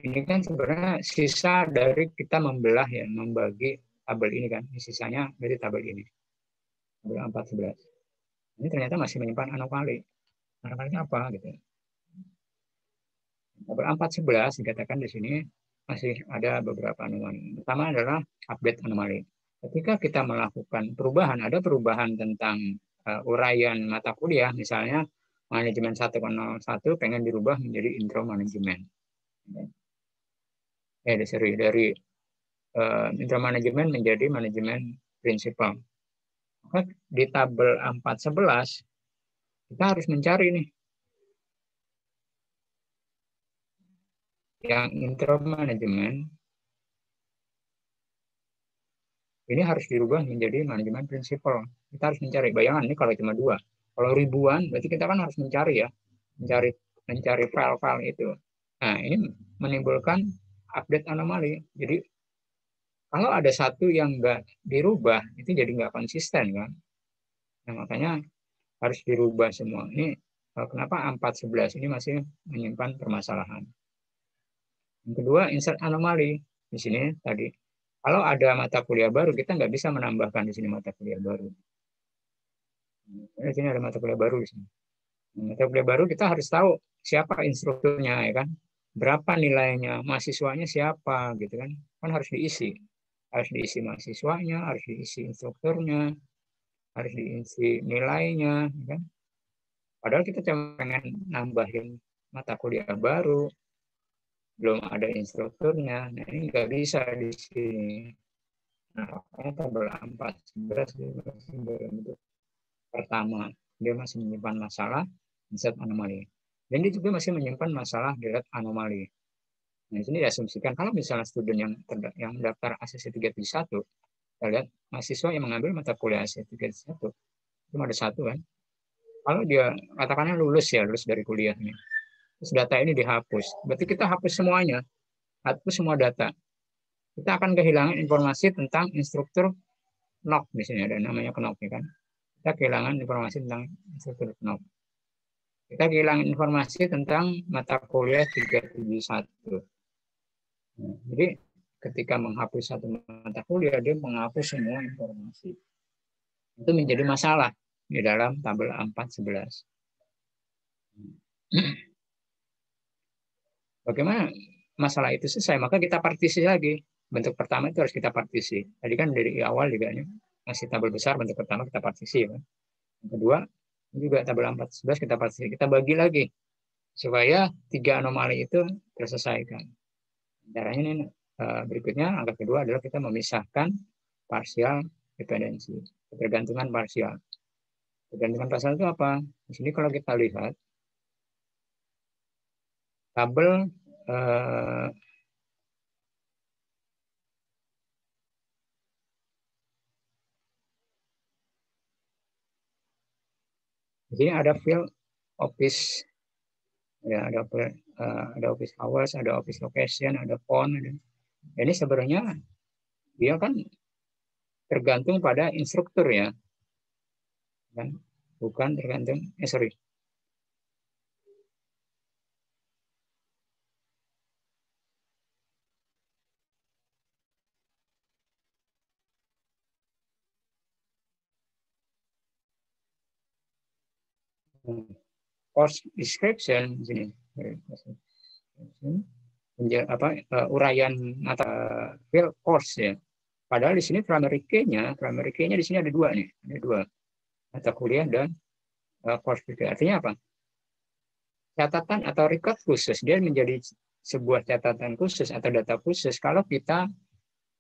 Ini kan sebenarnya sisa dari kita membagi tabel ini kan. Sisanya dari tabel ini. Tabel 411. Ini ternyata masih menyimpan anomali. Anomalinya apa gitu? Tabel 411 dikatakan di sini masih ada beberapa anomali. Pertama adalah update anomali. Ketika kita melakukan perubahan, ada perubahan tentang uraian mata kuliah, misalnya manajemen 101 pengen dirubah menjadi intro manajemen. Dari intro manajemen menjadi manajemen prinsipal. Maka di tabel 411 kita harus mencari nih yang intro manajemen ini harus dirubah menjadi manajemen prinsipal. Kita harus mencari. Bayangan ini kalau cuma 2. Kalau ribuan, berarti kita kan harus mencari ya. Mencari file-file itu. Nah, ini menimbulkan update anomali. Jadi, kalau ada satu yang nggak dirubah, itu jadi nggak konsisten kan. Nah, makanya harus dirubah semua. Ini kenapa 4.11 ini masih menyimpan permasalahan. Yang kedua, insert anomali. Di sini tadi, kalau ada mata kuliah baru, kita nggak bisa menambahkan di sini mata kuliah baru. Di sini ada mata kuliah baru di sini. Mata kuliah baru kita harus tahu siapa instrukturnya, ya kan? Berapa nilainya, mahasiswanya siapa, gitu kan? Kan harus diisi. Harus diisi mahasiswanya, harus diisi instrukturnya, harus diisi nilainya, kan? Padahal kita cuma pengen nambahin mata kuliah baru, belum ada instrukturnya. Nah, ini nggak bisa di sini. Nah, tabel 4.11 bentuk pertama, dia masih menyimpan masalah insert anomali. Dan dia juga masih menyimpan masalah delete anomali. Nah, di sini diasumsikan kalau misalnya student yang daftar ACC 371, kita lihat mahasiswa yang mengambil mata kuliah ACC 371 cuma ada satu kan. Kalau dia katakanlah lulus dari kuliah ini, terus data ini dihapus, berarti kita hapus semuanya, hapus semua data. Kita akan kehilangan informasi tentang instruktur KNOK, di sini ada namanya KNOK, ya kan. Kita kehilangan informasi tentang instruktur KNOK. Kita kehilangan informasi tentang mata kuliah 371. Nah, jadi ketika menghapus satu mata kuliah, dia menghapus semua informasi. Itu menjadi masalah di dalam tabel 4.11. Bagaimana masalah itu selesai? Maka kita partisi lagi. Bentuk pertama itu harus kita partisi. Tadi kan dari awal juga masih tabel besar, bentuk pertama kita partisi. Kan? Yang kedua, juga tabel 4.11 kita partisi. Kita bagi lagi supaya 3 anomali itu terselesaikan. Caranya ini berikutnya, angka kedua adalah kita memisahkan parsial dependensi, ketergantungan parsial. Ketergantungan parsial itu apa? Di sini kalau kita lihat tabel di sini ada field office, ya, ada office hours, ada office location, ada phone. Ini sebenarnya dia kan tergantung pada instruktur ya, kan? Bukan tergantung. Sorry. Course description sini, uraian mata field course ya. Padahal di sini primary key-nya di sini ada dua nih, ada dua mata kuliah dan course. Artinya apa? Catatan atau record khusus, dia menjadi sebuah catatan khusus atau data khusus kalau kita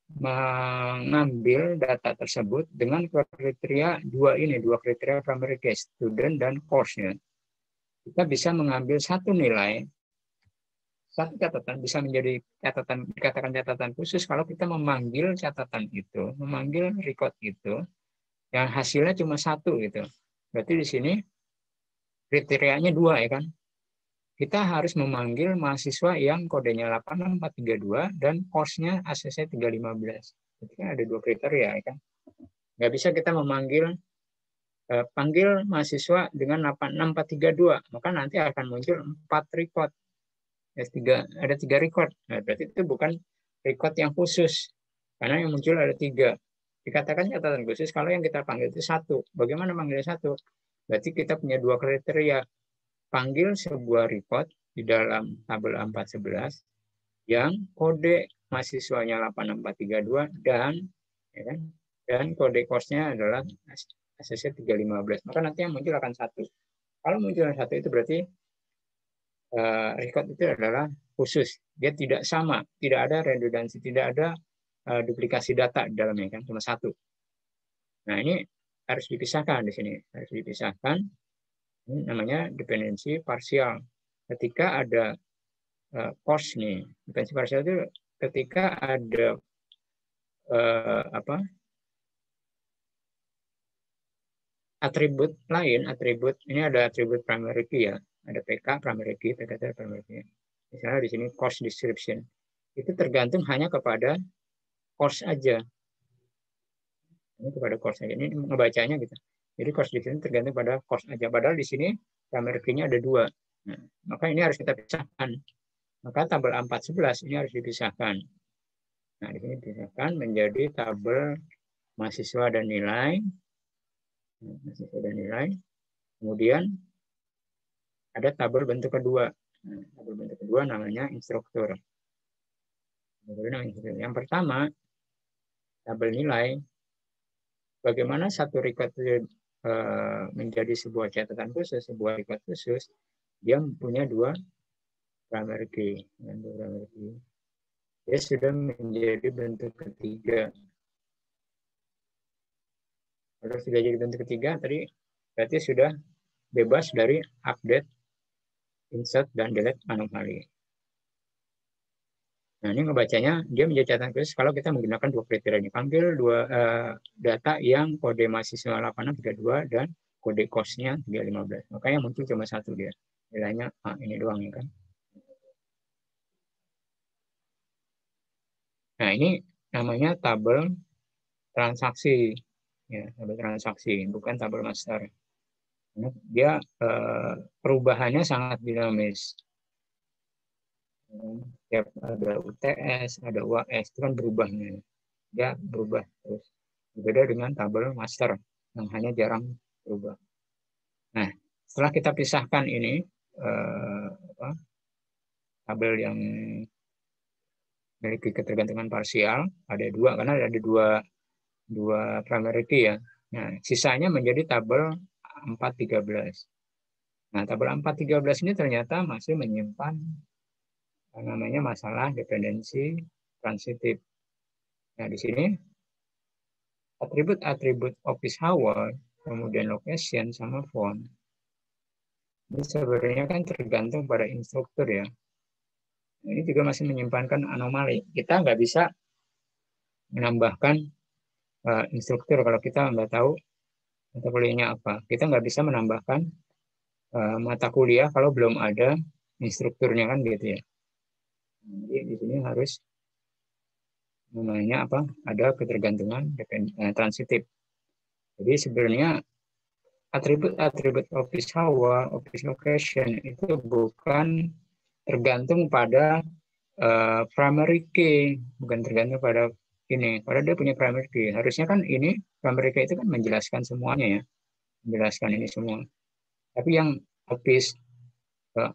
mengambil data tersebut dengan kriteria dua kriteria primary key, student dan course-nya. Kita bisa mengambil satu nilai, satu catatan bisa menjadi catatan, dikatakan catatan khusus kalau kita memanggil catatan itu, memanggil record itu, yang hasilnya cuma satu gitu. Berarti di sini kriterianya dua ya kan. Kita harus memanggil mahasiswa yang kodenya 86432 dan course-nya ACC 315. Jadi kan ada dua kriteria ya kan. Nggak bisa kita memanggil panggil mahasiswa dengan 86432, maka nanti akan muncul 4 record. Ada 3 record. Nah, berarti itu bukan record yang khusus. Karena yang muncul ada 3. Dikatakan catatan khusus kalau yang kita panggil itu 1. Bagaimana manggil 1? Berarti kita punya 2 kriteria. Panggil sebuah record di dalam tabel 4.11 yang kode mahasiswanya 86432 dan kode course-nya adalah ACC 315. Maka nanti yang muncul akan 1. Kalau muncul 1 itu berarti record itu adalah khusus. Dia tidak sama, tidak ada redundansi, tidak ada duplikasi data di dalamnya kan, cuma 1. Nah, ini harus dipisahkan di sini, harus dipisahkan. Ini namanya dependensi parsial. Ketika ada course nih, dependensi parsial itu ketika ada atribut lain, ini ada atribut primary key ya, ada PK primary key, PKT primary key. Misalnya di sini course description, itu tergantung hanya kepada course aja. Ini kepada course aja. Ini ngebacanya gitu. Jadi cost di sini tergantung pada cost aja. Padahal di sini primary key-nya ada 2. Nah, maka ini harus kita pisahkan. Maka tabel A411 ini harus dipisahkan. Nah, di sini dipisahkan menjadi tabel mahasiswa dan nilai. Mahasiswa dan nilai. Kemudian ada tabel bentuk kedua. Nah, tabel bentuk kedua namanya instruktur. Yang pertama, tabel nilai. Bagaimana satu record menjadi sebuah catatan khusus, sebuah record khusus, dia punya 2 primary key. Dia sudah menjadi bentuk ketiga. Kalau sudah jadi bentuk ketiga, tadi berarti sudah bebas dari update, insert, dan delete anomali. Nah, ini ngebacanya, dia menjadi catatan khusus kalau kita menggunakan 2 kriteria ini. Panggil 2 data yang kode mahasiswa 8632 dan kode cost-nya 315. Makanya muncul cuma 1 dia. Nilainya ini doang ya kan. Nah, ini namanya tabel transaksi. Ya, tabel transaksi, bukan tabel master. Dia perubahannya sangat dinamis. Tiap ada UTS, ada UAS, itu kan berubahnya. Dia berubah terus. Berbeda dengan tabel master yang hanya jarang berubah. Nah, setelah kita pisahkan ini tabel yang memiliki ketergantungan parsial, ada 2 karena ada 2 primary key ya. Nah, sisanya menjadi tabel 413. Nah, tabel 413 ini ternyata masih menyimpan namanya masalah dependensi transitif. Nah, di sini atribut-atribut office hour, kemudian location sama font. Ini sebenarnya kan tergantung pada instruktur ya. Ini juga masih menyimpankan anomali. Kita nggak bisa menambahkan instruktur kalau kita nggak tahu mata kuliahnya apa. Kita nggak bisa menambahkan mata kuliah kalau belum ada instrukturnya kan gitu ya. Jadi di sini harus namanya apa? Ada ketergantungan transitif. Jadi sebenarnya atribut-atribut office hour, office location itu bukan tergantung pada primary key, bukan tergantung pada ini. Padahal dia punya primary key. Harusnya kan ini primary key itu kan menjelaskan semuanya ya, menjelaskan ini semua. Tapi yang office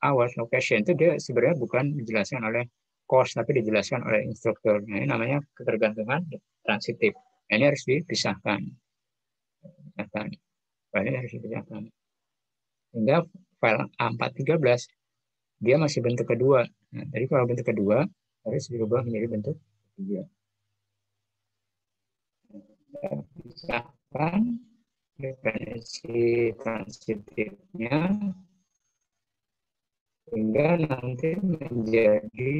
hours location itu dia sebenarnya bukan dijelaskan oleh course, tapi dijelaskan oleh instruktur. Nah, ini namanya ketergantungan transitif. Nah, ini harus dipisahkan. Ini harus dipisahkan. Sehingga file A413 dia masih bentuk kedua. Nah, tadi kalau bentuk kedua harus dirubah menjadi bentuk ketiga. Pisahkan dependensi transitifnya sehingga nanti menjadi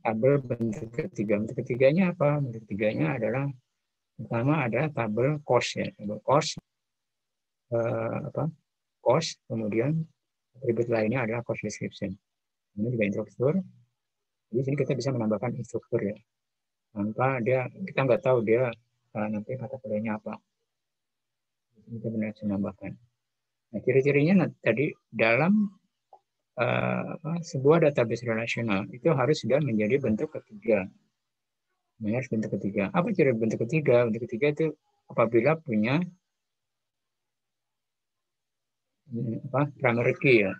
tabel bentuk ketiga. Bentuk ketiganya apa? Bentuk ketiganya adalah pertama ada tabel cost ya, tabel cost cost, kemudian atribut lainnya adalah cost description. Ini juga instruktur. Jadi sini kita bisa menambahkan instruktur ya. Tanpa kita nggak tahu dia nanti mata kuliahnya apa. Kita benar bisa menambahkan. Nah, ciri-cirinya tadi dalam sebuah database relasional itu harus sudah menjadi bentuk ketiga. Harus bentuk ketiga. Apa ciri bentuk ketiga? Bentuk ketiga itu apabila punya primary key ya.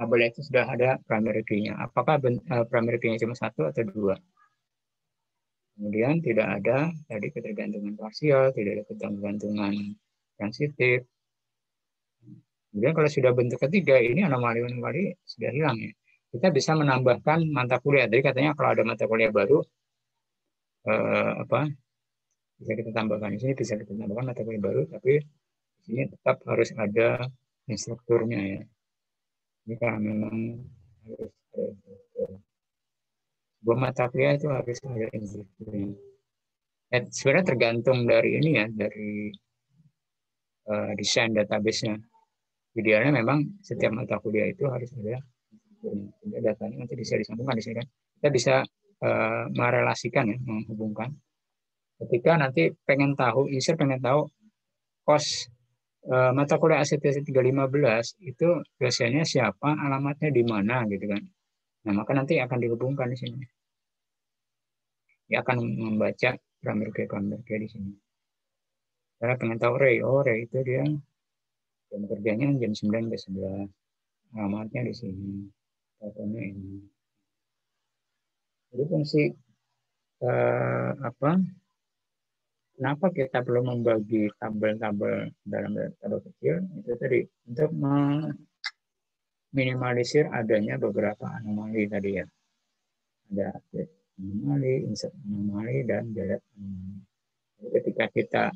Tabel itu sudah ada primary key-nya. Apakah primary key-nya cuma 1 atau 2? Kemudian tidak ada tadi ketergantungan parsial, tidak ada ketergantungan transitif. Kemudian kalau sudah bentuk ketiga, ini anomali-anomali sudah hilang ya. Kita bisa menambahkan mata kuliah. Jadi katanya kalau ada mata kuliah baru, bisa kita tambahkan. Di sini bisa kita tambahkan mata kuliah baru, tapi di sini tetap harus ada instrukturnya ya. Ini karena memang harus ada instruktur. Sebuah mata kuliah itu harus ada instrukturnya. Sebenarnya tergantung dari ini ya, dari desain database-nya. Idealnya memang setiap mata kuliah itu harus ada instrukturnya. Datanya nanti bisa disambungkan di sini kan. Kita bisa merelasikan ya, menghubungkan. Ketika nanti pengen tahu, user pengen tahu kos mata kuliah ACTC 315 itu dosennya siapa, alamatnya di mana gitu kan. Nah, maka nanti akan dihubungkan di sini. Dia akan membaca grammar key di sini. Karena pengen tahu Ray, Ray itu dia jam kerjanya jam 9 ke 11. Alamatnya di sini. Teleponnya ini. Jadi fungsi kenapa kita perlu membagi tabel-tabel dalam tabel kecil itu tadi untuk meminimalisir adanya beberapa anomali tadi ya. Ada anomali, insert anomali, dan delete anomali. Jadi ketika kita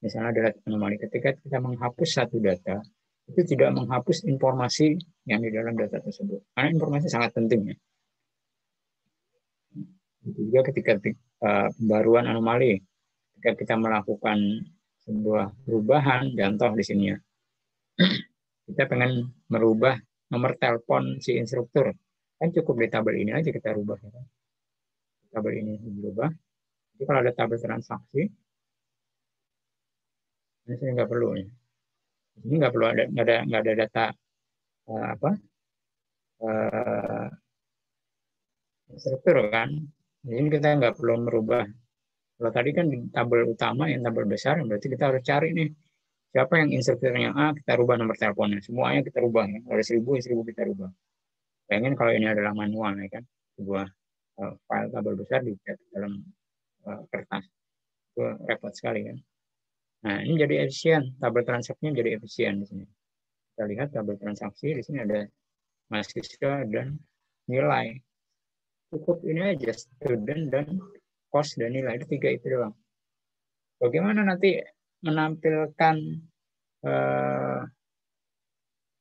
misalnya delete anomali, ketika kita menghapus satu data, itu tidak menghapus informasi yang di dalam data tersebut. Karena informasi sangat penting ya. Itu juga ketika pembaruan anomali, ketika kita melakukan sebuah perubahan, contoh di sini ya, kita pengen merubah nomor telepon si instruktur, kan cukup di tabel ini aja kita rubah ya. Tabel ini berubah. Jadi kalau ada tabel transaksi, ini saya nggak perlu ya. Ini nggak perlu nggak ada data instruktur kan. Jadi kita nggak perlu merubah. Kalau tadi kan di tabel utama yang tabel besar, berarti kita harus cari nih siapa yang instrukturnya A, kita rubah nomor teleponnya. Semuanya kita rubah ya. Ada 1000 kita rubah. Pengen kalau ini adalah manual ya kan, sebuah file tabel besar di dalam kertas. Itu repot sekali kan. Nah, ini jadi efisien, tabel transaksinya jadi efisien di sini. Kita lihat tabel transaksi di sini ada mahasiswa dan nilai. Cukup ini aja, student dan cost dan nilai, itu 3 itu doang. Bagaimana nanti menampilkan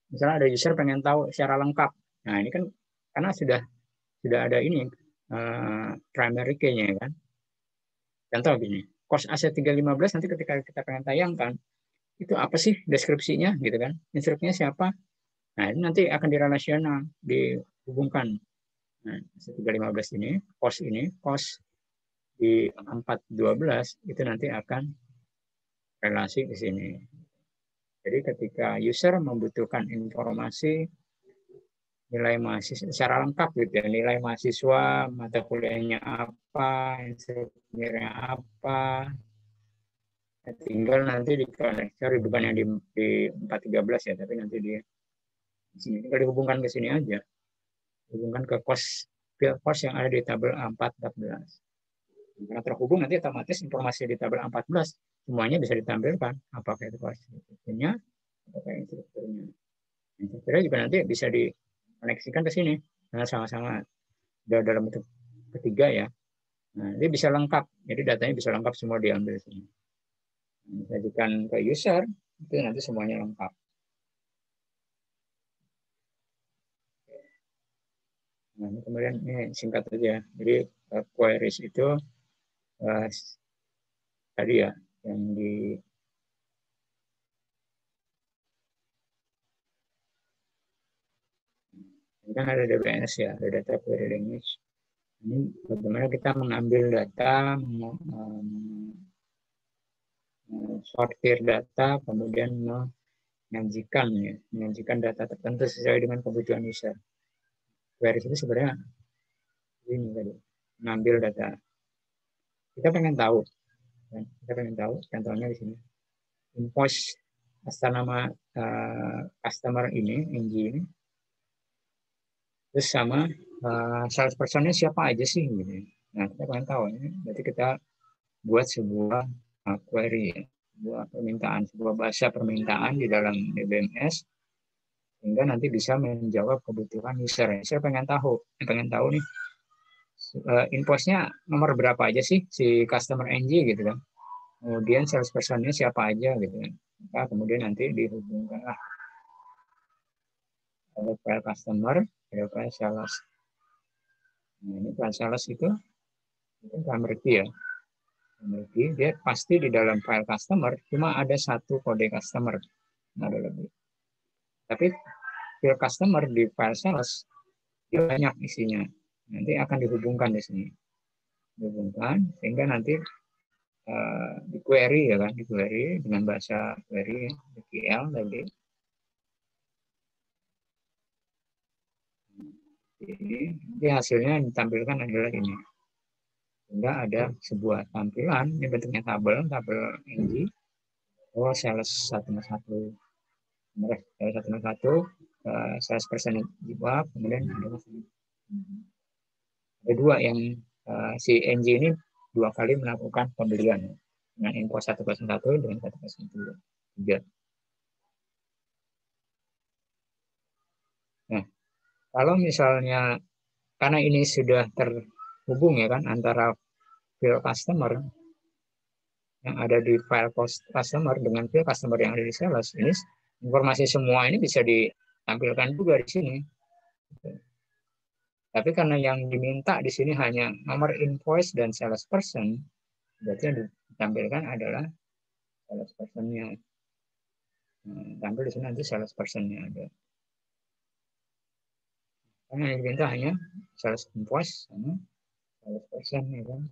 misalnya ada user pengen tahu secara lengkap. Nah, ini kan karena sudah ada ini primary key-nya kan. Contoh gini, cost AC315 nanti ketika kita pengen tayangkan, itu apa sih deskripsinya gitu kan? Instrukturnya siapa? Nah, ini nanti akan direlasional, dihubungkan. Nah, AC315 ini, cost di 412 itu nanti akan relasi di sini. Jadi ketika user membutuhkan informasi nilai mahasiswa secara lengkap gitu ya, nilai mahasiswa, mata kuliahnya apa, instrukturnya apa, tinggal nanti di konektor, bukan yang di 413 ya, tapi nanti di sini tinggal dihubungkan ke sini aja, hubungkan ke field cost yang ada di tabel A414. Karena terhubung nanti otomatis informasi di tabel A14 semuanya bisa ditampilkan, apakah itu cost instrukturnya, apakah instrukturnya. Instrukturnya juga nanti bisa dikoneksikan ke sini, karena sama-sama dalam bentuk ketiga ya. Nah, dia bisa lengkap, jadi datanya bisa lengkap semua diambil sini. Disajikan ke user, itu nanti semuanya lengkap. Nah, ini kemudian ini singkat saja. Jadi queries itu tadi ya yang di ini kan ada DBNS ya, ada data query language. Ini bagaimana kita mengambil data, sortir data, kemudian menyajikan data tertentu sesuai dengan kebutuhan user. Queries itu sebenarnya ini tadi, mengambil data. Kita pengen tahu, contohnya di sini, invoice atas nama customer ini, NG ini, terus sama salespersonnya siapa aja sih gitu. Nah, kita pengen tahu ini, berarti kita buat sebuah query, sebuah bahasa permintaan di dalam DBMS, sehingga nanti bisa menjawab kebutuhan user. User pengen tahu nih invoice-nya nomor berapa aja sih si customer NG gitu kan. Kemudian salespersonnya siapa aja gitu kan. Maka kemudian nanti dihubungkan ada file customer, ada file sales. Nah, ini file sales itu primary key ya. Dia pasti di dalam file customer cuma ada satu kode customer, nggak ada lebih. Tapi file customer di file sales dia banyak isinya. Nanti akan dihubungkan di sini, dihubungkan sehingga nanti di query ya kan, di query dengan bahasa query SQL tadi. Jadi hasilnya yang ditampilkan adalah ini. Sehingga ada sebuah tampilan, ini bentuknya tabel NG. Oh, sales 101, sales 101, sales persen jawab, kemudian ada dua yang si NG ini dua kali melakukan pembelian dengan info 101 dengan 103. Nah, kalau misalnya karena ini sudah terhubung ya kan antara file customer yang ada di file customer dengan file customer yang ada di sales, ini informasi semua ini bisa ditampilkan juga di sini. Tapi karena yang diminta di sini hanya nomor invoice dan sales person, berarti yang ditampilkan adalah sales person-nya. Tampil di sini nanti sales person-nya ada. Karena yang diminta hanya sales invoice sama sales person ya kan.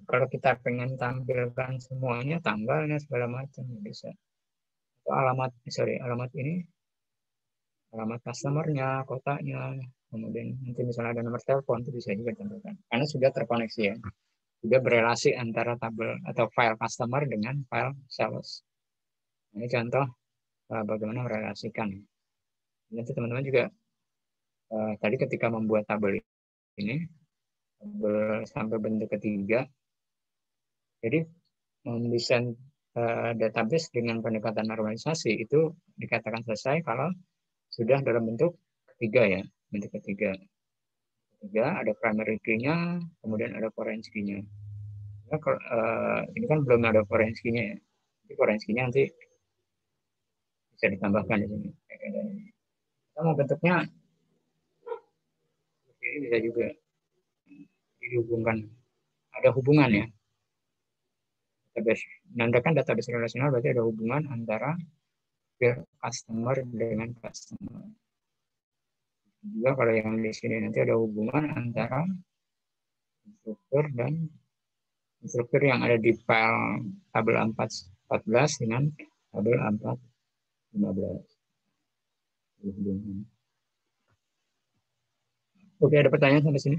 Kalau kita pengen tampilkan semuanya, tanggalnya segala macam bisa. Atau alamat ini, alamat customer-nya, kotanya, kemudian nanti misalnya ada nomor telepon itu bisa juga ditampilkan. Karena sudah terkoneksi ya, sudah berelasi antara tabel atau file customer dengan file sales. Ini contoh bagaimana merelasikan. Nanti teman-teman juga tadi ketika membuat tabel ini sampai bentuk ketiga, jadi mendesain database dengan pendekatan normalisasi itu dikatakan selesai kalau sudah dalam bentuk ketiga ya, bentuk ketiga. Ada primary key-nya, kemudian ada foreign key-nya. Nah, ini kan belum ada foreign key-nya ya. Jadi foreign key-nya nanti bisa ditambahkan di sini. Kita mau bentuknya ini bisa juga dihubungkan, ada hubungan ya. Database, menandakan database relasional berarti ada hubungan antara customer dengan customer. Juga kalau yang di sini nanti ada hubungan antara instruktur dan instruktur yang ada di file tabel 414 dengan tabel 415. Oke, ada pertanyaan sampai sini?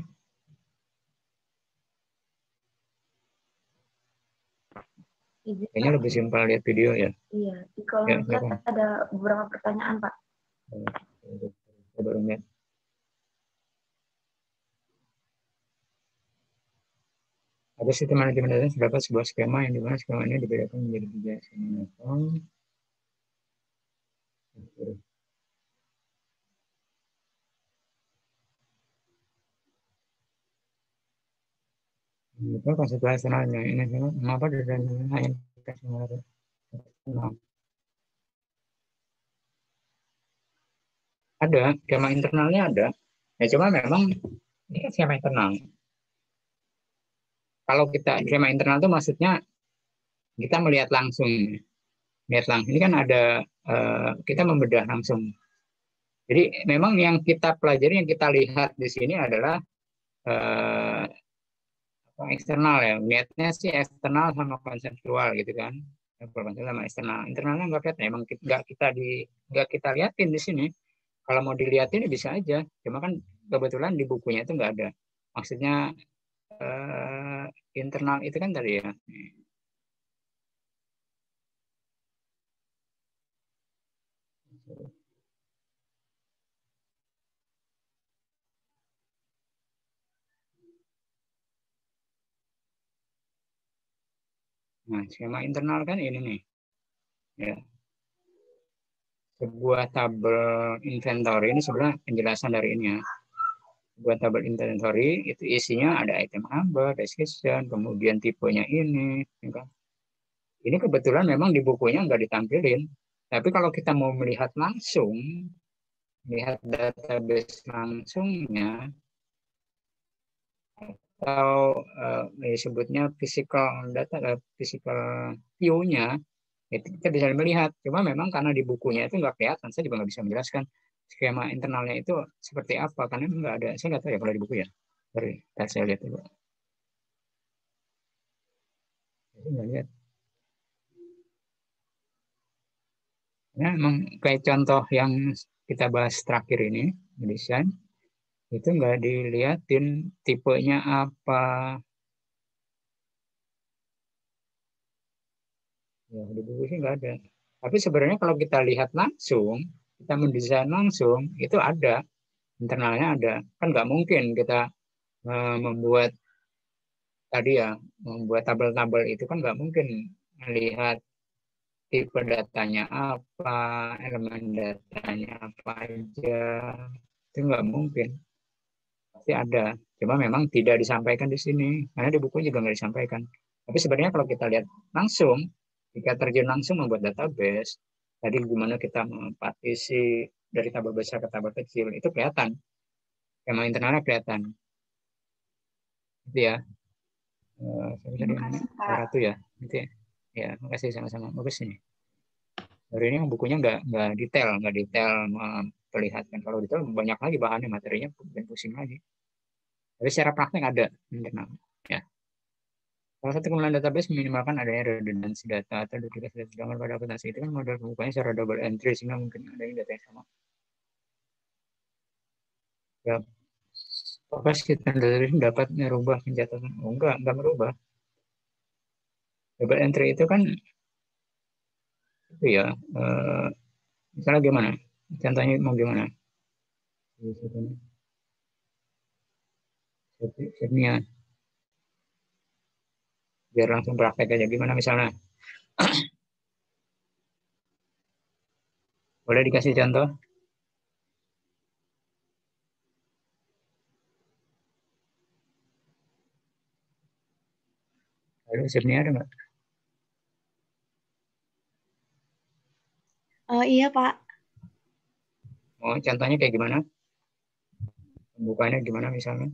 Kayaknya lebih simpel lihat video ya. Iya, di kolom chat ada beberapa pertanyaan, Pak. Baru lihat. Ada sistem manajemen data terdapat sebuah skema yang dimana skema ini dibedakan menjadi 3 skema level. Itu konsep eksternalnya ini kenapa dan lain ada skema internalnya ada ya, cuma memang ini kan skema internal. Kalau kita skema internal itu maksudnya kita melihat langsung ini kan ada kita membedah langsung. Jadi memang yang kita pelajari, yang kita lihat di sini adalah eksternal ya, niatnya sih eksternal sama konseptual gitu kan, konseptual sama eksternal. Internalnya nggak kelihatan, emang nggak kita liatin di sini. Kalau mau dilihatin bisa aja, cuma kan kebetulan di bukunya itu nggak ada. Maksudnya internal itu kan tadi ya. Nah, skema internal kan ini nih. Ya. Sebuah tabel inventory ini sebenarnya penjelasan dari ini ya. Sebuah tabel inventory itu isinya ada item number, description, kemudian tipenya ini. Ya kan? Ini kebetulan memang di bukunya nggak ditampilin. Tapi kalau kita mau melihat langsung, melihat database langsungnya, atau disebutnya physical data, physical view-nya, itu kita bisa melihat. Cuma memang karena di bukunya itu nggak kelihatan, saya juga nggak bisa menjelaskan skema internalnya itu seperti apa, karena nggak ada, saya nggak tahu ya kalau di buku ya. Dari saya lihat itu. Nggak lihat. Ya, emang kayak contoh yang kita bahas terakhir ini, desain, itu nggak dilihatin tipenya apa. Ya, di buku sih nggak ada. Tapi sebenarnya kalau kita lihat langsung, kita mendesain langsung, itu ada. Internalnya ada. Kan nggak mungkin kita membuat tadi ya, membuat tabel-tabel itu kan nggak mungkin melihat tipe datanya apa, elemen datanya apa aja. Itu nggak mungkin. Pasti ada. Cuma memang tidak disampaikan di sini. Karena di buku juga nggak disampaikan. Tapi sebenarnya kalau kita lihat langsung, jika terjun langsung membuat database, tadi gimana kita mempartisi dari tabel besar ke tabel kecil, itu kelihatan. Skema internalnya kelihatan. Itu ya. Terima kasih, Pak. Ratu ya. Itu ya. Ya, makasih sama-sama. Bagus ini. Hari ini bukunya nggak detail memperlihatkan. Kalau detail banyak lagi bahannya, materinya dan pusing lagi. Tapi secara praktek ada internal. Ya. Salah satu keunggulan database meminimalkan adanya redundansi data atau duplikasi data. Sedangkan pada akuntansi itu kan model pembukanya secara double entry sehingga mungkin adanya data yang sama. Ya, apakah sistem database dapat merubah pencatatan? Oh, enggak merubah. Double entry itu kan itu ya, misalnya gimana? Contohnya mau gimana? Setnya biar langsung praktek aja. Gimana misalnya? Boleh dikasih contoh? Lalu setnya ada nggak? Iya, Pak. Oh, contohnya kayak gimana? Pembukanya gimana misalnya?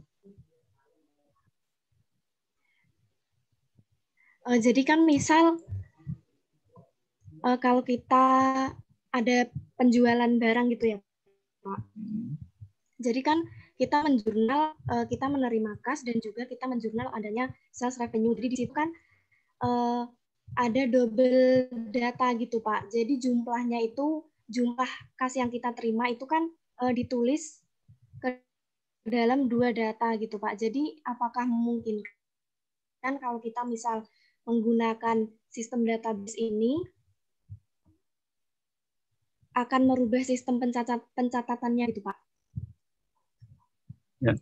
Jadi kan misal kalau kita ada penjualan barang gitu ya, Pak. Jadi kan kita menjurnal, kita menerima kas dan juga kita menjurnal adanya sales revenue. Jadi di situ kan ada double data gitu, Pak. Jadi jumlahnya itu, jumlah kas yang kita terima itu kan ditulis ke dalam 2 data gitu, Pak. Jadi apakah mungkin kan kalau kita misal menggunakan sistem database ini akan merubah sistem pencatatannya gitu, Pak? Ya.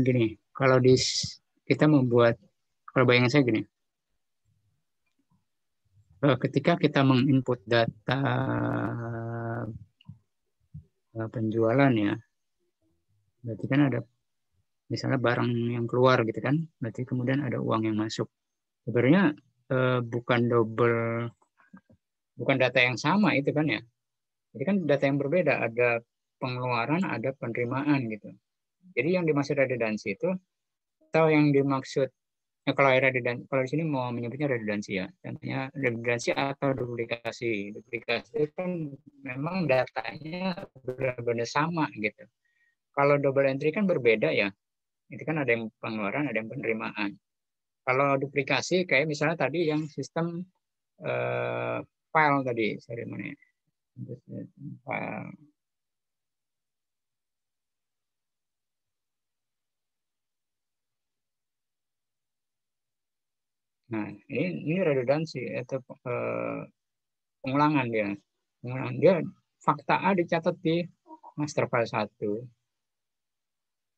Gini, kalau kita membuat, kalau bayangan saya gini, ketika kita menginput data penjualan ya, berarti kan ada misalnya barang yang keluar gitu kan, berarti kemudian ada uang yang masuk. Sebenarnya bukan data yang sama itu kan ya. Jadi kan data yang berbeda, ada pengeluaran, ada penerimaan gitu. Jadi yang dimaksud redundansi itu, atau yang dimaksud kalau di sini mau menyebutnya redundansi ya, contohnya redundansi atau duplikasi. Duplikasi itu kan memang datanya benar-benar sama gitu. Kalau double entry kan berbeda ya, itu kan ada yang pengeluaran, ada yang penerimaan. Kalau duplikasi kayak misalnya tadi yang sistem file tadi, sorry mana ya? File. Nah, ini redundansi atau pengulangan dia. Pengulangan dia fakta A dicatat di master file 1.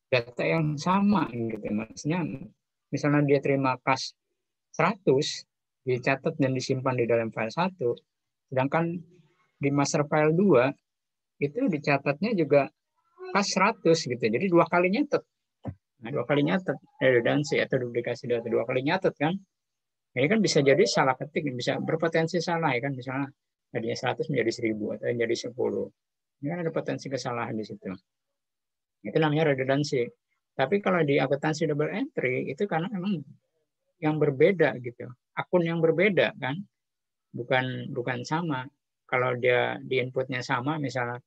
Data yang sama gitu. Maksudnya misalnya dia terima kas 100 dicatat dan disimpan di dalam file 1, sedangkan di master file 2 itu dicatatnya juga kas 100 gitu. Jadi 2 kali nyatet. Nah, 2 kali nyatet redundansi atau duplikasi data, 2 kali nyatet kan. Ini kan bisa jadi salah ketik, bisa berpotensi salah ya kan, misalnya tadinya 100 menjadi 1000 atau menjadi 10. Ini kan ada potensi kesalahan di situ. Itu namanya redundansi. Tapi kalau di akuntansi double entry itu karena memang yang berbeda gitu. Akun yang berbeda kan. Bukan sama. Kalau dia di inputnya sama, misalnya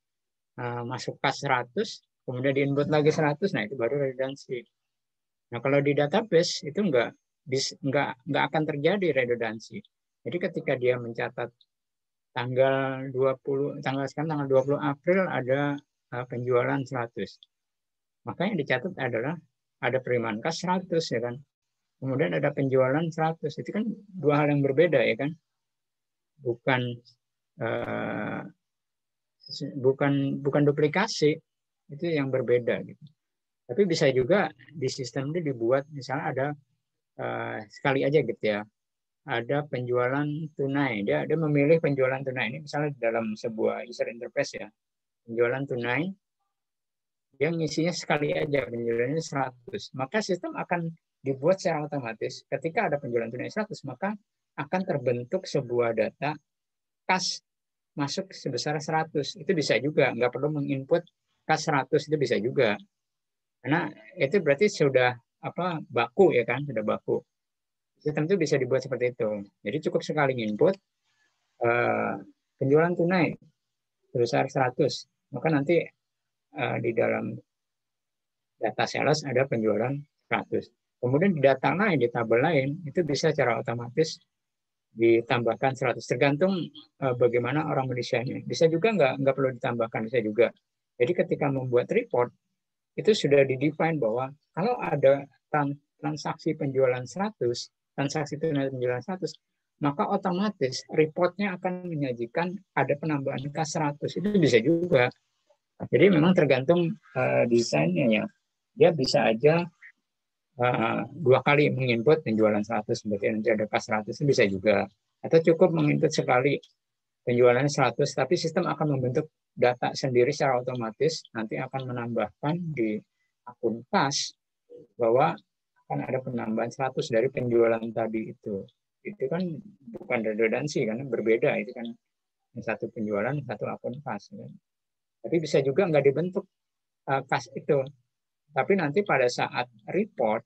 masuk kas 100, kemudian di input lagi 100, nah itu baru redundansi. Nah kalau di database itu enggak. nggak akan terjadi redundansi. Jadi ketika dia mencatat tanggal 20 April ada penjualan 100. Maka yang dicatat adalah ada penerimaan kas 100 ya kan. Kemudian ada penjualan 100. Itu kan dua hal yang berbeda ya kan. Bukan duplikasi, itu yang berbeda gitu. Tapi bisa juga di sistem itu dibuat misalnya ada sekali aja gitu ya. Ada penjualan tunai. Dia memilih penjualan tunai ini misalnya dalam sebuah user interface ya. Penjualan tunai dia ngisinya sekali aja penjualannya 100. Maka sistem akan dibuat secara otomatis ketika ada penjualan tunai 100 maka akan terbentuk sebuah data kas masuk sebesar 100. Itu bisa juga, nggak perlu menginput kas 100 itu bisa juga. Karena itu berarti sudah baku ya kan, sudah baku. Sistem itu bisa dibuat seperti itu. Jadi cukup sekali input penjualan tunai sebesar 100. Maka nanti di dalam data sales ada penjualan 100. Kemudian di data lain, di tabel lain, itu bisa secara otomatis ditambahkan 100. Tergantung bagaimana orang mendesainnya. Bisa juga nggak perlu ditambahkan, bisa juga. Jadi ketika membuat report, itu sudah didefine bahwa kalau ada transaksi penjualan 100, transaksi tunai penjualan 100, maka otomatis reportnya akan menyajikan ada penambahan kas 100. Itu bisa juga. Jadi memang tergantung desainnya ya. Dia bisa aja 2 kali menginput penjualan 100, berarti nanti ada kas 100, itu bisa juga. Atau cukup menginput sekali penjualan 100, tapi sistem akan membentuk data sendiri secara otomatis, nanti akan menambahkan di akun kas bahwa akan ada penambahan 100 dari penjualan tadi itu. Itu kan bukan redundansi, karena berbeda, itu kan satu penjualan, satu akun kas. Tapi bisa juga nggak dibentuk kas itu. Tapi nanti pada saat report,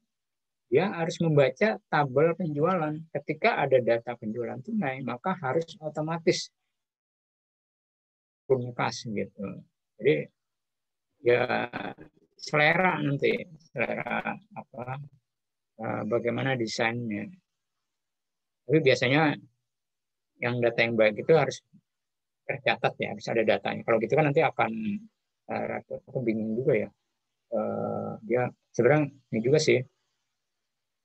dia harus membaca tabel penjualan. Ketika ada data penjualan tunai, maka harus otomatis akun kas gitu. Jadi ya selera nanti, selera bagaimana desainnya. Tapi biasanya yang data yang baik itu harus tercatat ya, harus ada datanya. Kalau gitu kan nanti akan aku bingung juga ya. Dia sebenarnya ini juga sih,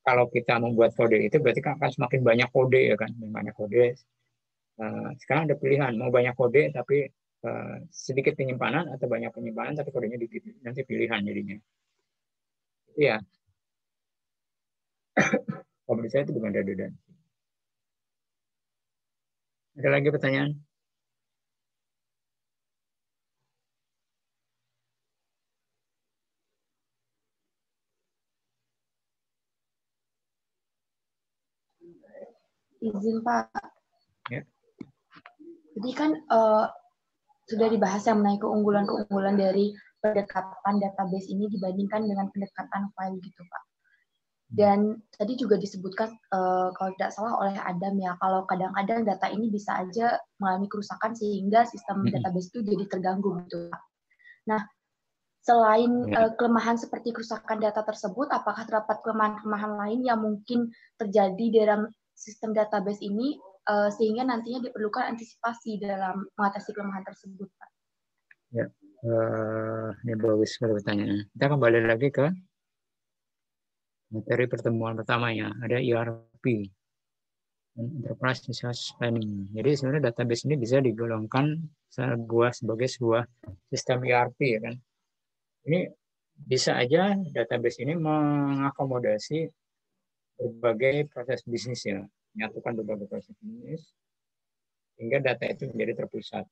kalau kita membuat kode itu berarti kan akan semakin banyak kode ya kan, banyak kode. Sekarang ada pilihan mau banyak kode tapi sedikit penyimpanan atau banyak penyimpanan tapi kodenya nanti pilihan jadinya. Iya. Kalau menurut saya itu bukan redundansi. Ada lagi pertanyaan? Izin Pak. Ya. Jadi kan sudah dibahas yang mengenai keunggulan dari pendekatan database ini dibandingkan dengan pendekatan file gitu Pak. Dan tadi juga disebutkan kalau tidak salah oleh Adam ya, kalau kadang-kadang data ini bisa aja mengalami kerusakan sehingga sistem database itu jadi terganggu gitu Pak. Nah, selain kelemahan seperti kerusakan data tersebut, apakah terdapat kelemahan-kelemahan lain yang mungkin terjadi dalam sistem database ini sehingga nantinya diperlukan antisipasi dalam mengatasi kelemahan tersebut, Pak? Ya, ini bagus sekali pertanyaannya. Kita kembali lagi ke materi pertemuan pertamanya. Ada ERP, Enterprise Resource Planning. Jadi sebenarnya database ini bisa digolongkan sebagai sebuah sistem ERP ya kan. Ini bisa aja database ini mengakomodasi berbagai proses bisnis ya, menyatukan berbagai proses bisnis sehingga data itu menjadi terpusat.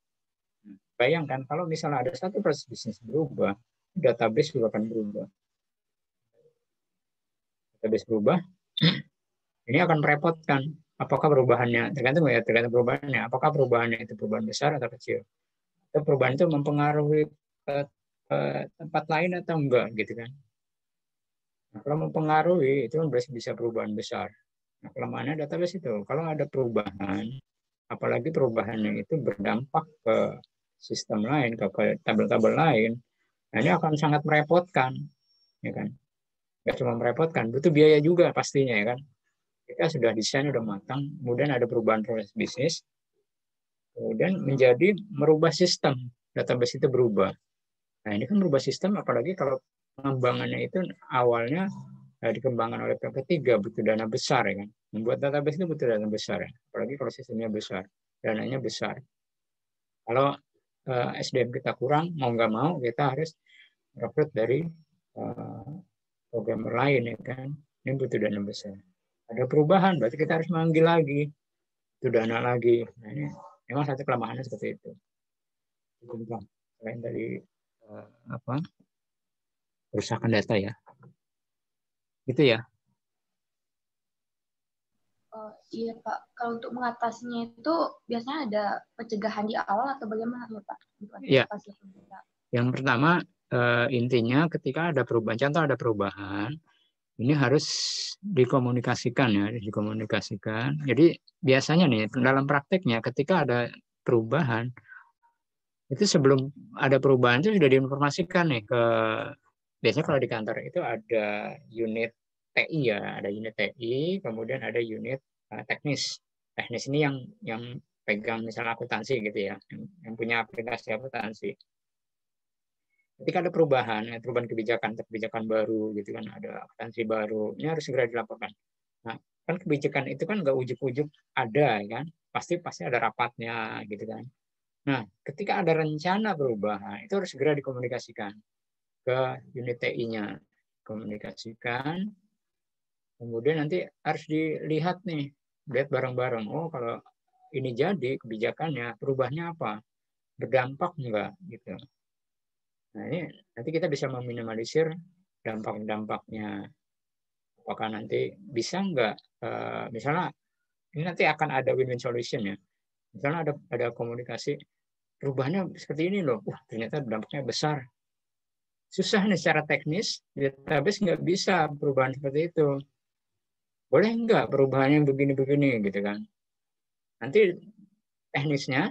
Bayangkan kalau misalnya ada satu proses bisnis berubah, database juga akan berubah. Database berubah, ini akan merepotkan. Apakah perubahannya tergantung perubahannya. Apakah perubahannya itu perubahan besar atau kecil? Atau perubahan itu mempengaruhi tempat lain atau enggak gitu kan? Nah, kalau mempengaruhi itu berarti bisa perubahan besar. Nah, kelemahannya database itu kalau ada perubahan, apalagi perubahannya itu berdampak ke sistem lain, ke tabel-tabel lain, nah ini akan sangat merepotkan, ya kan? Nggak cuma merepotkan, butuh biaya juga pastinya ya kan. Kita sudah desain, sudah matang, kemudian ada perubahan proses bisnis, kemudian menjadi merubah sistem, database itu berubah. Nah ini kan berubah sistem, apalagi kalau pengembangannya itu awalnya dikembangkan oleh pihak ketiga, butuh dana besar ya kan. Membuat database itu butuh dana besar, ya. Apalagi kalau sistemnya besar, dananya besar. Kalau SDM kita kurang, mau nggak mau kita harus rekrut dari programmer lain ya kan. Ini butuh dana besar. Ada perubahan, berarti kita harus manggil lagi, butuh dana lagi. Nah ini memang satu kelemahannya seperti itu. Selain dari kerusakan data ya, gitu ya. Iya Pak, kalau untuk mengatasinya itu biasanya ada pencegahan di awal atau bagaimana ya Pak? Iya. Yang pertama intinya ketika ada perubahan, contoh ada perubahan, ini harus dikomunikasikan ya, dikomunikasikan. Jadi biasanya nih dalam prakteknya ketika ada perubahan itu sebelum ada perubahan itu sudah diinformasikan nih ke, biasanya kalau di kantor itu ada unit TI ya, ada unit TI, kemudian ada unit teknis. Teknis ini yang pegang misalnya akuntansi gitu ya, yang punya aplikasi akuntansi. Ketika ada perubahan kebijakan baru gitu kan, ada akuntansi baru, ini harus segera dilaporkan. Nah, kan kebijakan itu kan nggak ujuk-ujuk ada kan, pasti ada rapatnya gitu kan. Nah, ketika ada rencana perubahan itu harus segera dikomunikasikan ke unit TI-nya, komunikasikan. Kemudian nanti harus dilihat nih, lihat bareng-bareng. Oh, kalau ini jadi kebijakannya, perubahannya apa? Berdampak enggak gitu. Nah, ini nanti kita bisa meminimalisir dampak-dampaknya. Apakah nanti bisa enggak? Misalnya ini nanti akan ada win-win solution ya. Misalnya ada komunikasi, perubahannya seperti ini loh. Ternyata dampaknya besar. Susah nih secara teknis, database nggak bisa perubahan seperti itu. Boleh nggak perubahannya begini-begini gitu kan. Nanti teknisnya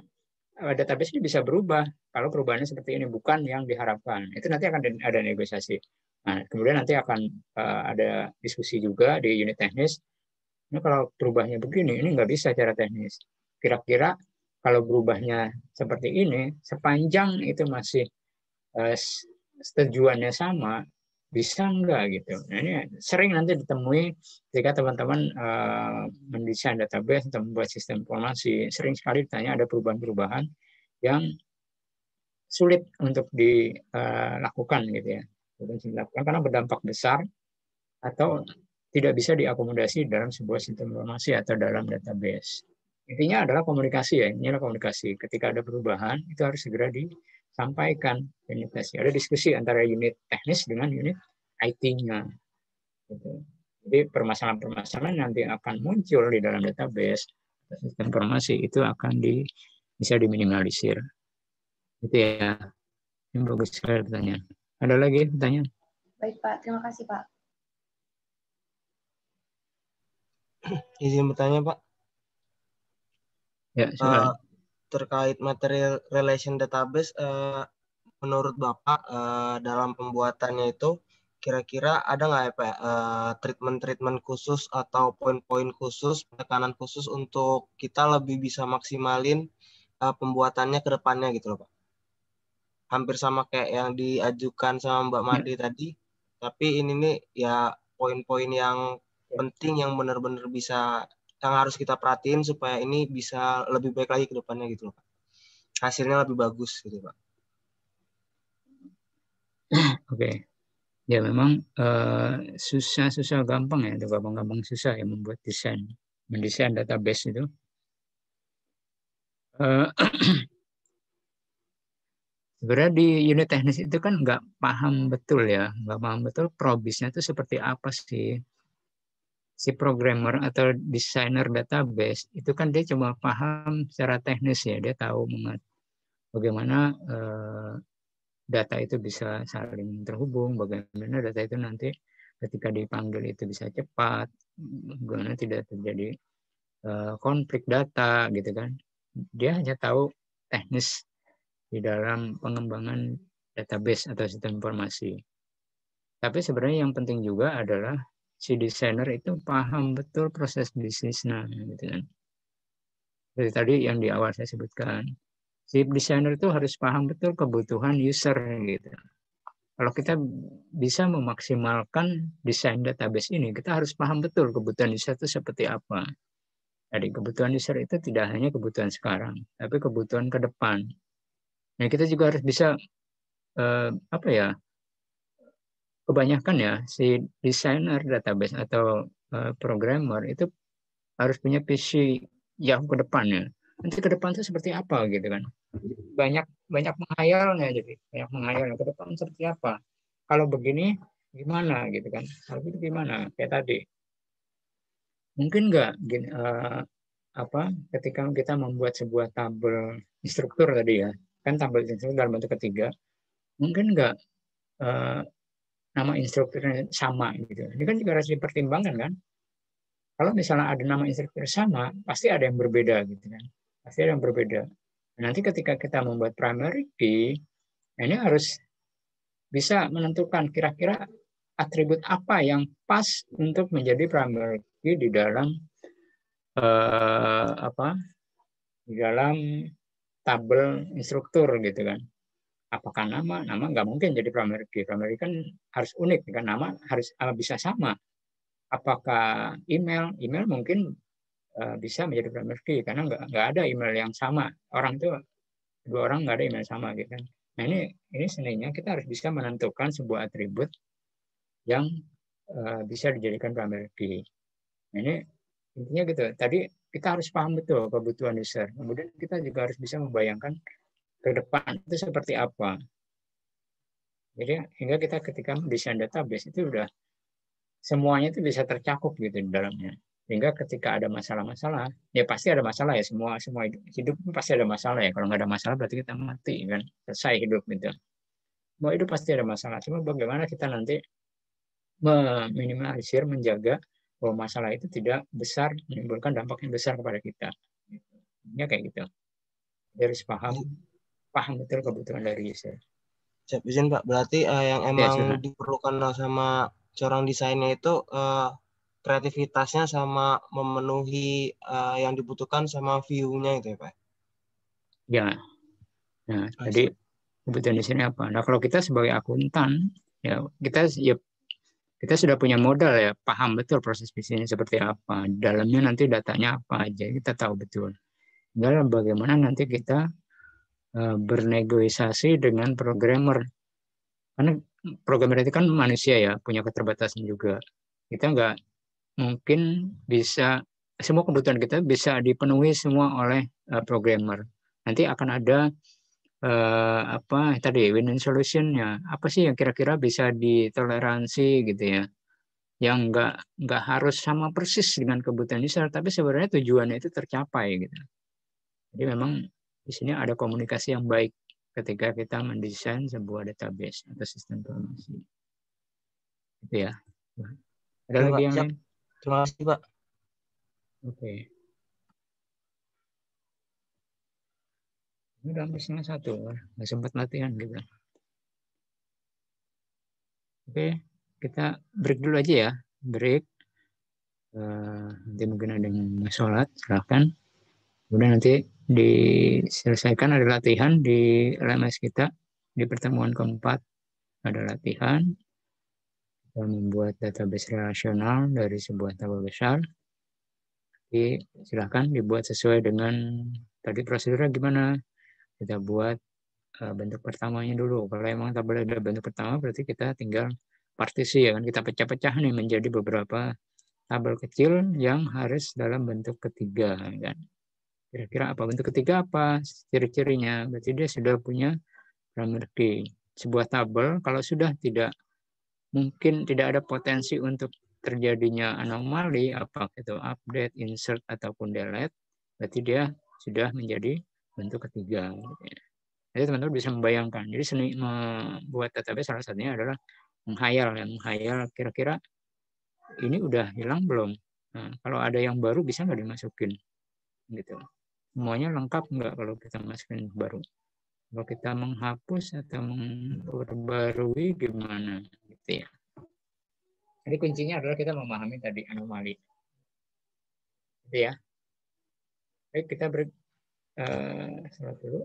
database ini bisa berubah kalau perubahannya seperti ini, bukan yang diharapkan. Itu nanti akan ada negosiasi. Nah, kemudian nanti akan ada diskusi juga di unit teknis. Ini kalau berubahnya begini, ini nggak bisa secara teknis. Kira-kira kalau berubahnya seperti ini, sepanjang itu masih tujuannya sama, bisa enggak gitu. Nah, ini sering nanti ditemui ketika teman-teman mendesain database atau membuat sistem informasi, sering sekali ditanya ada perubahan-perubahan yang sulit untuk dilakukan gitu ya. Dilakukan karena berdampak besar atau tidak bisa diakomodasi dalam sebuah sistem informasi atau dalam database. Intinya adalah komunikasi ya, ini adalah komunikasi. Ketika ada perubahan itu harus segera disampaikan unit teknis. Ada diskusi antara unit teknis dengan unit IT-nya. Gitu. Jadi permasalahan-permasalahan nanti akan muncul di dalam database sistem informasi itu akan bisa diminimalisir. Itu ya. Ini bagus sekali pertanyaan. Ada lagi pertanyaan? Baik Pak, terima kasih Pak. Izin bertanya Pak. Ya, terkait material relation database, menurut Bapak dalam pembuatannya itu kira-kira ada nggak ya Pak treatment-treatment khusus atau poin-poin khusus, penekanan khusus untuk kita lebih bisa maksimalin pembuatannya ke depannya gitu loh Pak. Hampir sama kayak yang diajukan sama Mbak Made tadi, tapi ini nih ya poin-poin yang penting yang benar-benar bisa yang harus kita perhatiin supaya ini bisa lebih baik lagi ke depannya gitu loh Pak. Hasilnya lebih bagus gitu Pak. Oke. Ya memang susah gampang ya, gampang susah ya membuat mendesain database itu. Sebenarnya di unit teknis itu kan nggak paham betul probisnya itu seperti apa sih. Si programmer atau desainer database itu kan dia cuma paham secara teknis ya, dia tahu bagaimana data itu bisa saling terhubung, bagaimana data itu nanti ketika dipanggil itu bisa cepat, bagaimana tidak terjadi konflik data gitu kan. Dia hanya tahu teknis di dalam pengembangan database atau sistem informasi. Tapi sebenarnya yang penting juga adalah si desainer itu paham betul proses bisnisnya, gitu kan. Dari tadi yang di awal saya sebutkan, si desainer itu harus paham betul kebutuhan user, gitu. Kalau kita bisa memaksimalkan desain database ini, kita harus paham betul kebutuhan user itu seperti apa. Jadi kebutuhan user itu tidak hanya kebutuhan sekarang, tapi kebutuhan ke depan. Nah, kita juga harus bisa kebanyakan ya si desainer database atau programmer itu harus punya visi jauh ke depannya. Nanti ke depan itu seperti apa gitu kan? Banyak menghayalnya, jadi banyak menghayalnya ke depan seperti apa. Kalau begini gimana gitu kan? Kalau itu gimana? Kayak tadi. Mungkin nggak ketika kita membuat sebuah tabel instruktur tadi ya, kan tabel instruktur dalam bentuk ketiga, mungkin nggak nama instrukturnya sama gitu. Ini kan juga harus dipertimbangkan kan. Kalau misalnya ada nama instruktur sama, pasti ada yang berbeda gitu kan. Pasti ada yang berbeda. Nanti ketika kita membuat primary key, ini harus bisa menentukan kira-kira atribut apa yang pas untuk menjadi primary key di dalam di dalam tabel instruktur gitu kan. Apakah nama nggak mungkin jadi primary key. Primary kan harus unik kan, nama harus bisa sama. Apakah email mungkin bisa menjadi primary key karena nggak ada email yang sama. Dua orang nggak ada email sama gitu kan. Nah ini seninya kita harus bisa menentukan sebuah atribut yang bisa dijadikan primary key. Nah, ini intinya gitu. Tadi kita harus paham betul kebutuhan user. Kemudian kita juga harus bisa membayangkan ke depan itu seperti apa. Jadi hingga kita ketika mendesain database itu udah semuanya itu bisa tercakup gitu di dalamnya. Sehingga ketika ada masalah-masalah, ya pasti ada masalah ya, semua hidup pasti ada masalah ya. Kalau nggak ada masalah berarti kita mati kan, selesai hidup gitu. Semua hidup pasti ada masalah. Cuma bagaimana kita nanti meminimalisir, menjaga bahwa masalah itu tidak besar, menimbulkan dampak yang besar kepada kita. Ya kayak gitu. Dia harus paham betul kebutuhan dari user. Siap izin Pak, berarti yang emang diperlukan sama seorang desainnya itu kreativitasnya sama memenuhi yang dibutuhkan sama view-nya itu ya Pak? Ya, nah tadi kebutuhan di sini apa? Nah kalau kita sebagai akuntan, ya kita sudah punya modal ya, paham betul proses bisnisnya seperti apa, dalamnya nanti datanya apa aja, kita tahu betul. Dalam bagaimana nanti kita bernegosiasi dengan programmer, karena programmer itu kan manusia ya, punya keterbatasan juga. Kita nggak mungkin bisa semua kebutuhan kita bisa dipenuhi semua oleh programmer. Nanti akan ada win-win solution-nya. Apa sih yang kira-kira bisa ditoleransi gitu ya? Yang nggak harus sama persis dengan kebutuhan user, tapi sebenarnya tujuannya itu tercapai gitu. Jadi memang di sini ada komunikasi yang baik ketika kita mendesain sebuah database atau sistem informasi. Itu ya. Ada ya, lagi Pak, yang lain? Terima kasih Pak. Oke. Ini udah hampir setengah 1, nggak sempat latihan gitu. Oke, kita break dulu aja ya. Break. Nanti mungkin ada yang sholat, silahkan. Kemudian nanti diselesaikan ada latihan di LMS kita. Di pertemuan keempat ada latihan. Kita membuat database relasional dari sebuah tabel besar. Jadi silahkan dibuat sesuai dengan tadi prosedurnya gimana. Kita buat bentuk pertamanya dulu. Kalau emang tabel ada bentuk pertama berarti kita tinggal partisi ya kan. Kita pecah-pecah nih menjadi beberapa tabel kecil yang harus dalam bentuk ketiga kan. Kira-kira apa bentuk ketiga apa ciri-cirinya? Berarti dia sudah punya primary key. Sebuah tabel kalau sudah tidak ada potensi untuk terjadinya anomali apa itu update, insert ataupun delete, berarti dia sudah menjadi bentuk ketiga. Jadi teman-teman bisa membayangkan. Jadi seni membuat database salah satunya adalah menghayal kira-kira ini udah hilang belum? Nah, kalau ada yang baru bisa nggak dimasukin? Gitu. Semuanya lengkap nggak kalau kita masukin baru? Kalau kita menghapus atau memperbarui gimana? Gitu ya. Jadi kuncinya adalah kita memahami tadi anomali. Gitu ya. Baik, kita sholat dulu.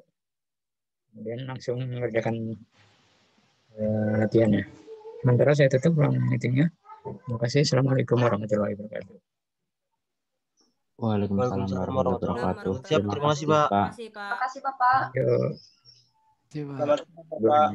Kemudian langsung mengerjakan latihannya. Sementara saya tutup ruang meetingnya. Terima kasih. Assalamualaikum warahmatullahi wabarakatuh. Waalaikumsalam warahmatullahi wabarakatuh. Siap, terima kasih Pak. Terima kasih Pak. Yuk. Selamat malam, Pak.